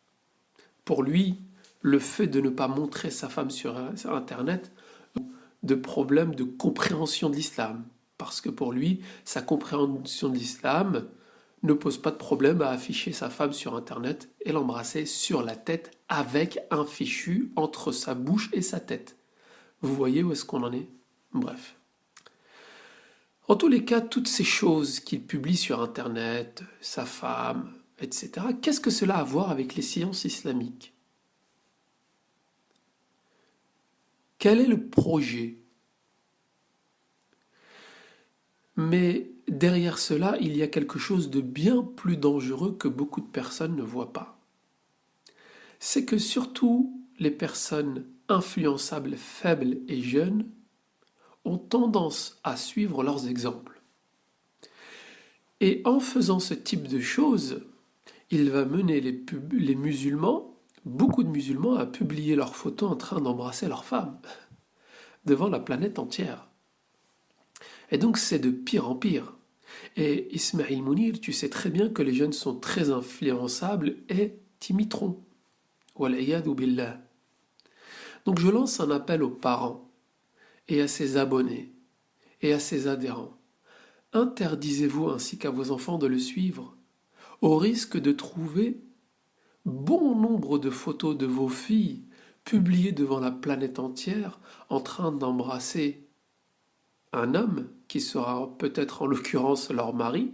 Pour lui, le fait de ne pas montrer sa femme sur Internet, de problème de compréhension de l'islam. Parce que pour lui, sa compréhension de l'islam ne pose pas de problème à afficher sa femme sur Internet et l'embrasser sur la tête avec un fichu entre sa bouche et sa tête. Vous voyez où est-ce qu'on en est? Bref. En tous les cas, toutes ces choses qu'il publie sur Internet, sa femme, etc., qu'est-ce que cela a à voir avec les sciences islamiques? Quel est le projet Mais derrière cela, il y a quelque chose de bien plus dangereux que beaucoup de personnes ne voient pas. C'est que surtout les personnes influençables, faibles et jeunes ont tendance à suivre leurs exemples. Et en faisant ce type de choses, il va mener les musulmans, beaucoup de musulmans, à publier leurs photos en train d'embrasser leurs femmes devant la planète entière. Et donc c'est de pire en pire. Et Ismail Mounir, tu sais très bien que les jeunes sont très influençables et t'imiteront. Wal'iyadu billah. Donc je lance un appel aux parents et à ses abonnés et à ses adhérents. Interdisez-vous ainsi qu'à vos enfants de le suivre, au risque de trouver bon nombre de photos de vos filles publiées devant la planète entière en train d'embrasser un homme qui sera peut-être en l'occurrence leur mari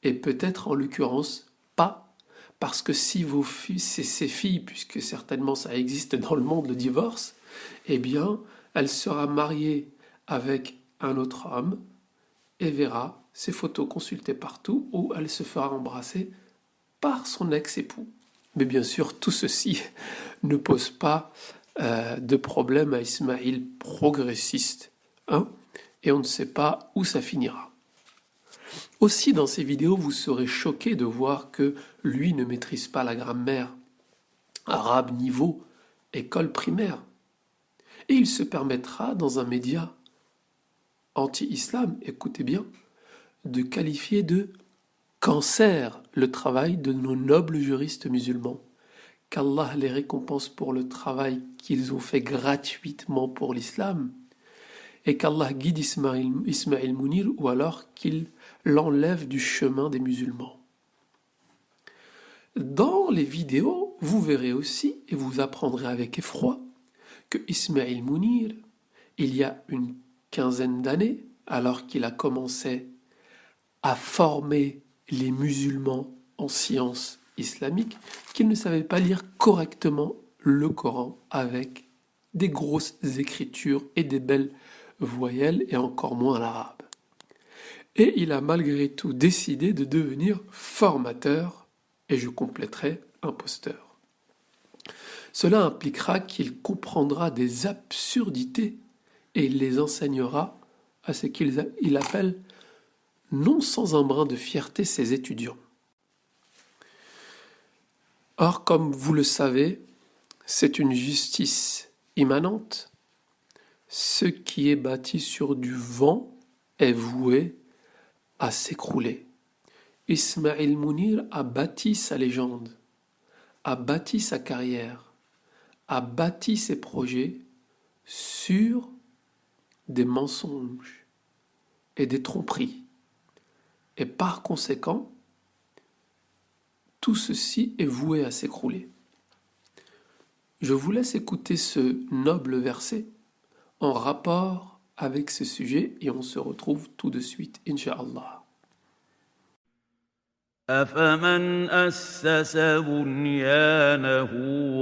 et peut-être en l'occurrence pas. Parce que si vos filles, c'est ces filles, puisque certainement ça existe dans le monde le divorce, eh bien, elle sera mariée avec un autre homme et verra ses photos consultées partout où elle se fera embrasser par son ex-époux. Mais bien sûr, tout ceci ne pose pas de problème à Ismaïl progressiste, hein, et on ne sait pas où ça finira. Aussi, dans ces vidéos, vous serez choqués de voir que lui ne maîtrise pas la grammaire arabe niveau école primaire. Et il se permettra, dans un média anti-islam, écoutez bien, de qualifier de cancer le travail de nos nobles juristes musulmans. Qu'Allah les récompense pour le travail qu'ils ont fait gratuitement pour l'islam, et qu'Allah guide Ismail Mounir, ou alors qu'il l'enlève du chemin des musulmans. Dans les vidéos, vous verrez aussi, et vous apprendrez avec effroi, que Ismail Mounir, il y a une quinzaine d'années, alors qu'il a commencé à former les musulmans en sciences islamiques, qu'il ne savait pas lire correctement le Coran avec des grosses écritures et des belles voyelles, et encore moins l'arabe. Et il a malgré tout décidé de devenir formateur, et je compléterai imposteur. Cela impliquera qu'il comprendra des absurdités et il les enseignera à ce qu'il appelle non sans un brin de fierté ses étudiants. Or, comme vous le savez, c'est une justice immanente. Ce qui est bâti sur du vent est voué à s'écrouler. Ismail Mounir a bâti sa légende, a bâti sa carrière, a bâti ses projets sur des mensonges et des tromperies. Et par conséquent, tout ceci est voué à s'écrouler. Je vous laisse écouter ce noble verset en rapport avec ce sujet et on se retrouve tout de suite, Inch'Allah. أفمن أسس بنيانه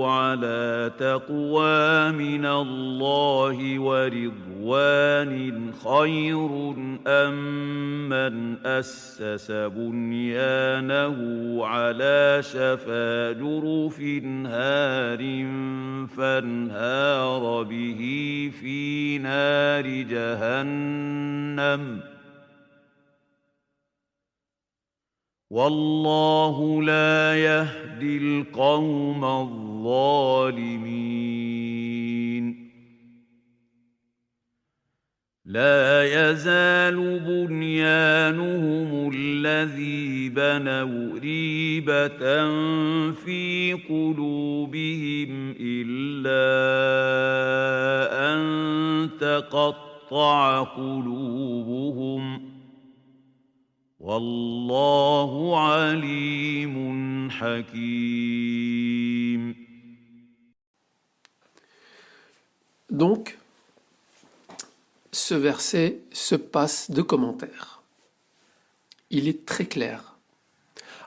على تقوى من الله ورضوان خير أم من أسس بنيانه على شفا جرف هار فانهار به في نار جهنم والله لا يهدي القوم الظالمين لا يزال بنيانهم الذي بنوا ريبة في قلوبهم إلا أن تقطع قلوبهم والله عليم حكيم. Donc, ce verset se passe de commentaires. Il est très clair.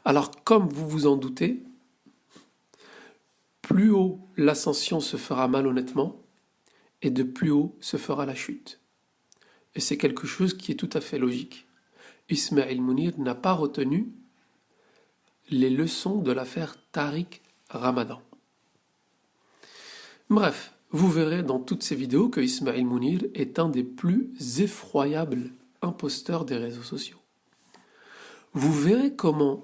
Alors, comme vous vous en doutez, plus haut l'ascension se fera malhonnêtement, et de plus haut se fera la chute. Et c'est quelque chose qui est tout à fait logique. Ismail Mounir n'a pas retenu les leçons de l'affaire Tariq Ramadan. Bref, vous verrez dans toutes ces vidéos que Ismail Mounir est un des plus effroyables imposteurs des réseaux sociaux. Vous verrez comment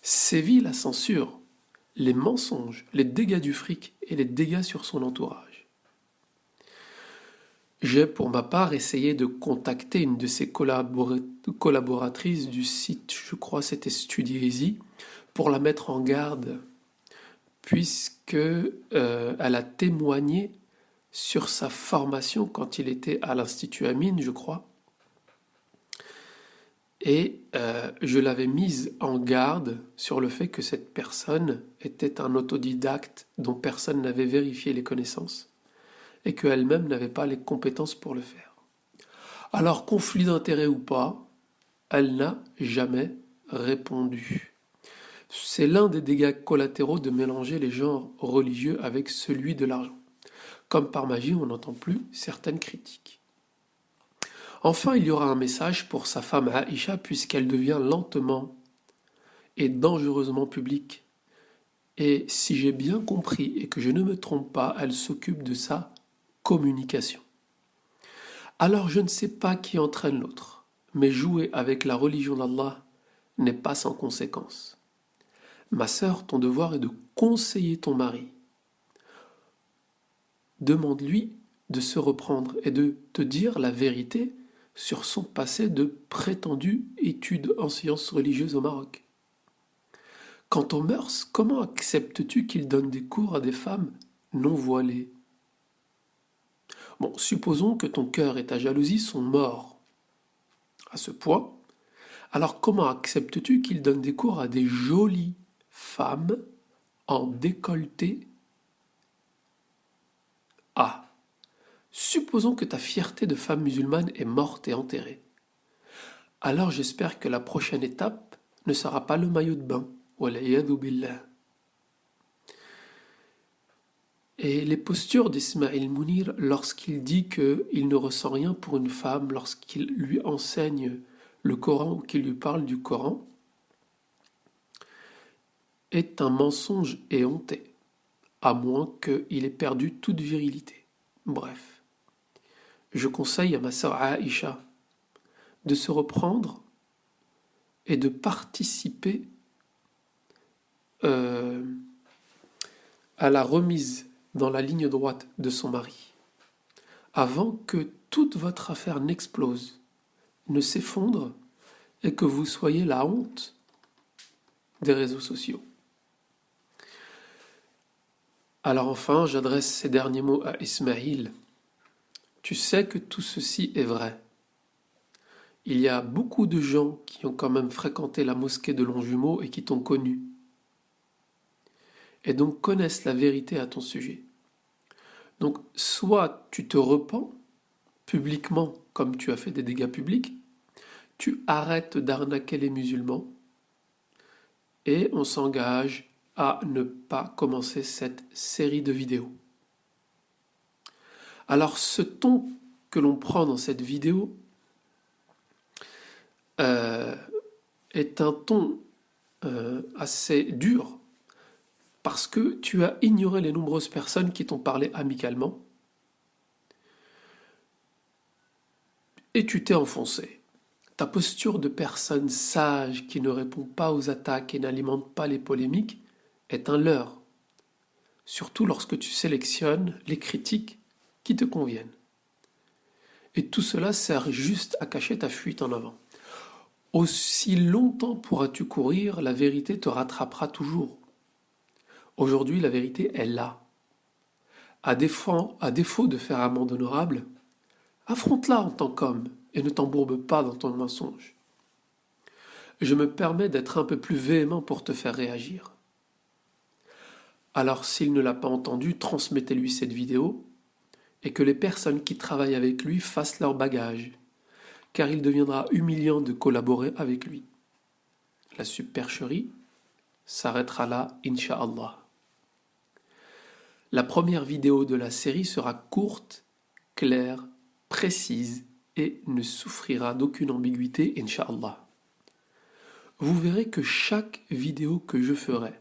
sévit la censure, les mensonges, les dégâts du fric et les dégâts sur son entourage. J'ai pour ma part essayé de contacter une de ses collaboratrices du site, je crois c'était StudiEasy, pour la mettre en garde, puisque elle a témoigné sur sa formation quand il était à l'Institut Amine, je crois. Et je l'avais mise en garde sur le fait que cette personne était un autodidacte dont personne n'avait vérifié les connaissances et qu'elle-même n'avait pas les compétences pour le faire. Alors, conflit d'intérêt ou pas, elle n'a jamais répondu. C'est l'un des dégâts collatéraux de mélanger les genres religieux avec celui de l'argent. Comme par magie, on n'entend plus certaines critiques. Enfin, il y aura un message pour sa femme Aïcha puisqu'elle devient lentement et dangereusement publique. Et si j'ai bien compris et que je ne me trompe pas, elle s'occupe de ça communication. Alors je ne sais pas qui entraîne l'autre, mais jouer avec la religion d'Allah n'est pas sans conséquence. Ma sœur, ton devoir est de conseiller ton mari. Demande-lui de se reprendre et de te dire la vérité sur son passé de prétendues études en sciences religieuses au Maroc. Quant aux mœurs, comment acceptes-tu qu'il donne des cours à des femmes non voilées ? Bon, supposons que ton cœur et ta jalousie sont morts à ce point. Alors comment acceptes-tu qu'il donne des cours à des jolies femmes en décolleté? Ah, supposons que ta fierté de femme musulmane est morte et enterrée. Alors j'espère que la prochaine étape ne sera pas le maillot de bain. Wal'iyadhu billah. Et les postures d'Ismail Mounir lorsqu'il dit qu'il ne ressent rien pour une femme, lorsqu'il lui enseigne le Coran ou qu'il lui parle du Coran, est un mensonge éhonté, à moins qu'il ait perdu toute virilité. Bref, je conseille à ma sœur Aïcha de se reprendre et de participer à la remise dans la ligne droite de son mari, avant que toute votre affaire n'explose, ne s'effondre et que vous soyez la honte des réseaux sociaux. Alors enfin, j'adresse ces derniers mots à Ismaïl. Tu sais que tout ceci est vrai. Il y a beaucoup de gens qui ont quand même fréquenté la mosquée de Longjumeau et qui t'ont connu, et donc connaissent la vérité à ton sujet. Donc, soit tu te repens publiquement, comme tu as fait des dégâts publics, tu arrêtes d'arnaquer les musulmans, et on s'engage à ne pas commencer cette série de vidéos. Alors, ce ton que l'on prend dans cette vidéo est un ton assez dur, parce que tu as ignoré les nombreuses personnes qui t'ont parlé amicalement et tu t'es enfoncé. Ta posture de personne sage qui ne répond pas aux attaques et n'alimente pas les polémiques est un leurre, surtout lorsque tu sélectionnes les critiques qui te conviennent. Et tout cela sert juste à cacher ta fuite en avant. Aussi longtemps pourras-tu courir, la vérité te rattrapera toujours. Aujourd'hui, la vérité est là. À défaut de faire amende honorable, affronte-la en tant qu'homme et ne t'embourbe pas dans ton mensonge. Je me permets d'être un peu plus véhément pour te faire réagir. Alors s'il ne l'a pas entendu, transmettez-lui cette vidéo et que les personnes qui travaillent avec lui fassent leur bagage, car il deviendra humiliant de collaborer avec lui. La supercherie s'arrêtera là, Inch'Allah. La première vidéo de la série sera courte, claire précise et ne souffrira d'aucune ambiguïté, Inch'Allah. Vous verrez que chaque vidéo que je ferai,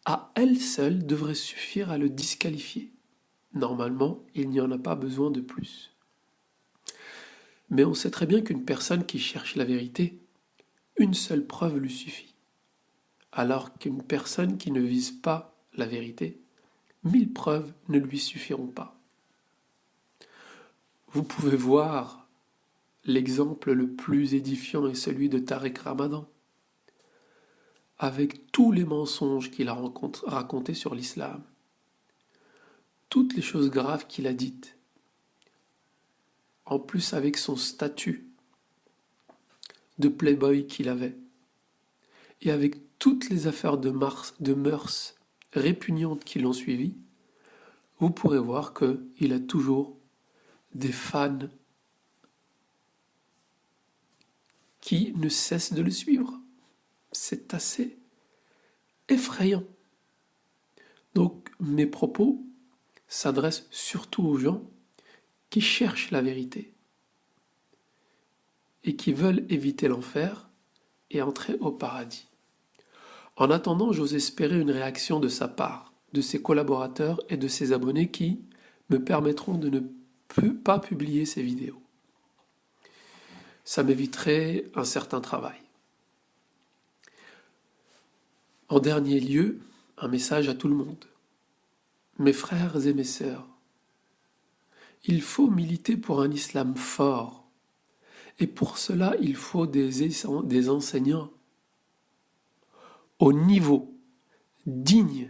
à elle seule, devrait suffire à le disqualifier. Normalement, il n'y en a pas besoin de plus. Mais on sait très bien qu'une personne qui cherche la vérité, une seule preuve lui suffit. Alors qu'une personne qui ne vise pas la vérité, 1000 preuves ne lui suffiront pas. Vous pouvez voir l'exemple le plus édifiant est celui de Tariq Ramadan, avec tous les mensonges qu'il a racontés sur l'islam, toutes les choses graves qu'il a dites, en plus avec son statut de playboy qu'il avait, et avec toutes les affaires de mœurs répugnantes qui l'ont suivi, vous pourrez voir qu'il a toujours des fans qui ne cessent de le suivre. C'est assez effrayant. Donc mes propos s'adressent surtout aux gens qui cherchent la vérité et qui veulent éviter l'enfer et entrer au paradis. En attendant, j'ose espérer une réaction de sa part, de ses collaborateurs et de ses abonnés qui me permettront de ne pas publier ces vidéos. Ça m'éviterait un certain travail. En dernier lieu, un message à tout le monde. Mes frères et mes sœurs, il faut militer pour un islam fort. Et pour cela, il faut des enseignants au niveau digne.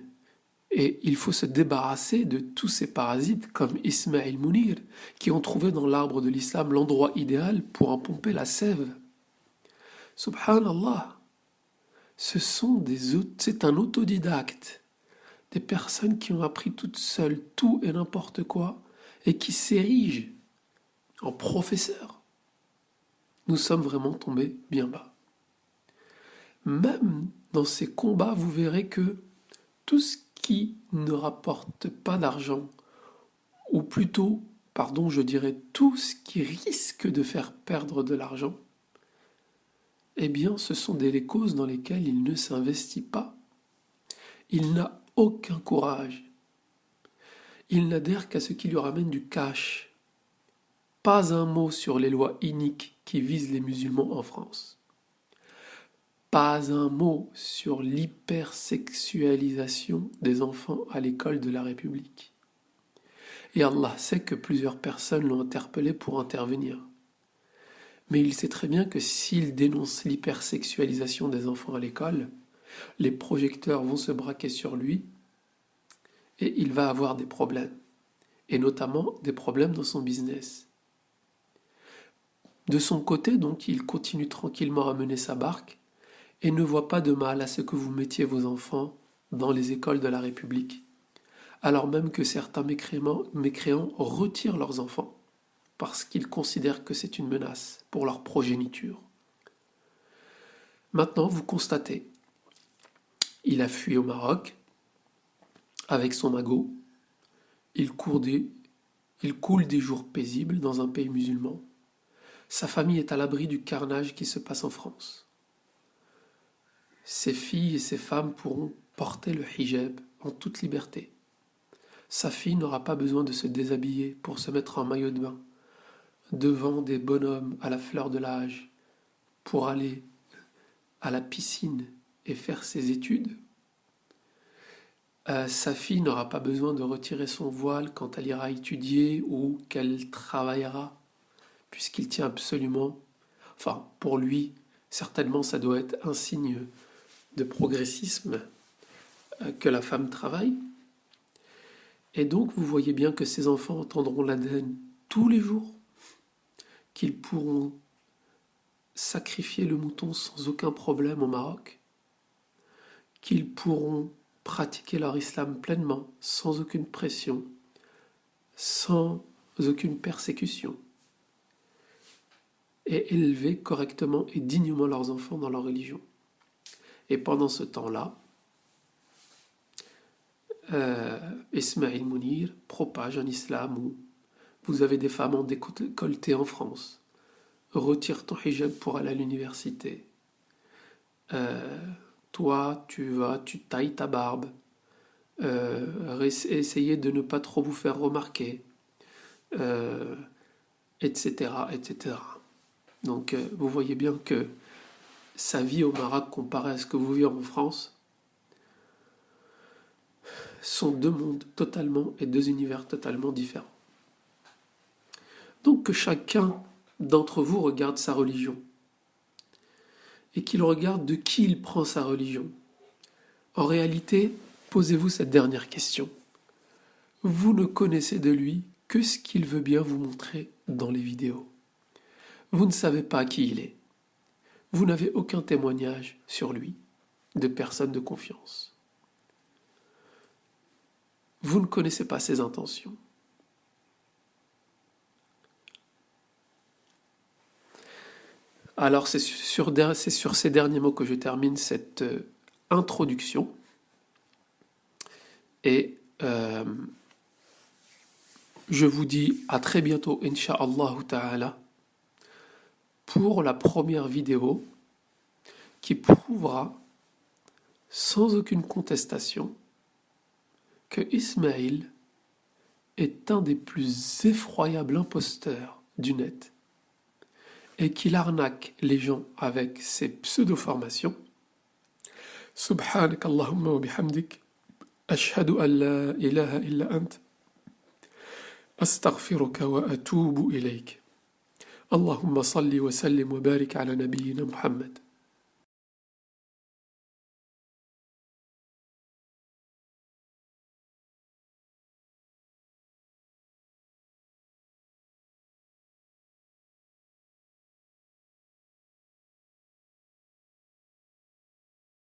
Et il faut se débarrasser de tous ces parasites comme Ismail Mounir, qui ont trouvé dans l'arbre de l'islam l'endroit idéal pour en pomper la sève. Subhanallah, c'est un autodidacte, des personnes qui ont appris toutes seules tout et n'importe quoi et qui s'érigent en professeurs. Nous sommes vraiment tombés bien bas. Même dans ces combats, vous verrez que tout ce qui ne rapporte pas d'argent, ou plutôt, je dirais tout ce qui risque de faire perdre de l'argent, eh bien, ce sont des causes dans lesquelles il ne s'investit pas. Il n'a aucun courage. Il n'adhère qu'à ce qui lui ramène du cash. Pas un mot sur les lois iniques qui visent les musulmans en France. Pas un mot sur l'hypersexualisation des enfants à l'école de la République. Et Allah sait que plusieurs personnes l'ont interpellé pour intervenir. Mais il sait très bien que s'il dénonce l'hypersexualisation des enfants à l'école, les projecteurs vont se braquer sur lui et il va avoir des problèmes. Et notamment des problèmes dans son business. De son côté, donc, il continue tranquillement à mener sa barque et ne voit pas de mal à ce que vous mettiez vos enfants dans les écoles de la République, alors même que certains mécréants retirent leurs enfants parce qu'ils considèrent que c'est une menace pour leur progéniture. Maintenant, vous constatez, il a fui au Maroc avec son magot, il coule des jours paisibles dans un pays musulman. Sa famille est à l'abri du carnage qui se passe en France. Ses filles et ses femmes pourront porter le hijab en toute liberté. Sa fille n'aura pas besoin de se déshabiller pour se mettre en maillot de bain devant des bonhommes à la fleur de l'âge pour aller à la piscine et faire ses études. Sa fille n'aura pas besoin de retirer son voile quand elle ira étudier ou qu'elle travaillera, puisqu'il tient absolument, pour lui, certainement ça doit être un signe de progressisme que la femme travaille. Et donc vous voyez bien que ces enfants entendront l'Adhan tous les jours, qu'ils pourront sacrifier le mouton sans aucun problème au Maroc, qu'ils pourront pratiquer leur islam pleinement, sans aucune pression, sans aucune persécution, et élever correctement et dignement leurs enfants dans leur religion. Et pendant ce temps-là, Ismail Mounir propage un islam où vous avez des femmes en décolleté en France. Retire ton hijab pour aller à l'université. Toi, tu tailles ta barbe. Essayez de ne pas trop vous faire remarquer. Etc., etc. Donc, vous voyez bien que sa vie au Maroc comparée à ce que vous vivez en France sont deux mondes totalement et deux univers totalement différents. Donc que chacun d'entre vous regarde sa religion et qu'il regarde de qui il prend sa religion. En réalité, posez-vous cette dernière question. Vous ne connaissez de lui que ce qu'il veut bien vous montrer dans les vidéos. Vous ne savez pas qui il est. Vous n'avez aucun témoignage sur lui, de personne de confiance. Vous ne connaissez pas ses intentions. Alors c'est sur ces derniers mots que je termine cette introduction. Et je vous dis à très bientôt, Inch'Allah ta'ala, pour la première vidéo qui prouvera sans aucune contestation que Ismaïl est un des plus effroyables imposteurs du net et qu'il arnaque les gens avec ses pseudo-formations. Subhanak Allahumma wa bihamdik, ashhadu an la ilaha illa ant, astaghfiruka wa atubu ilayk. Allahumma salli wa sallim wa barik ala nabiyyina Muhammad.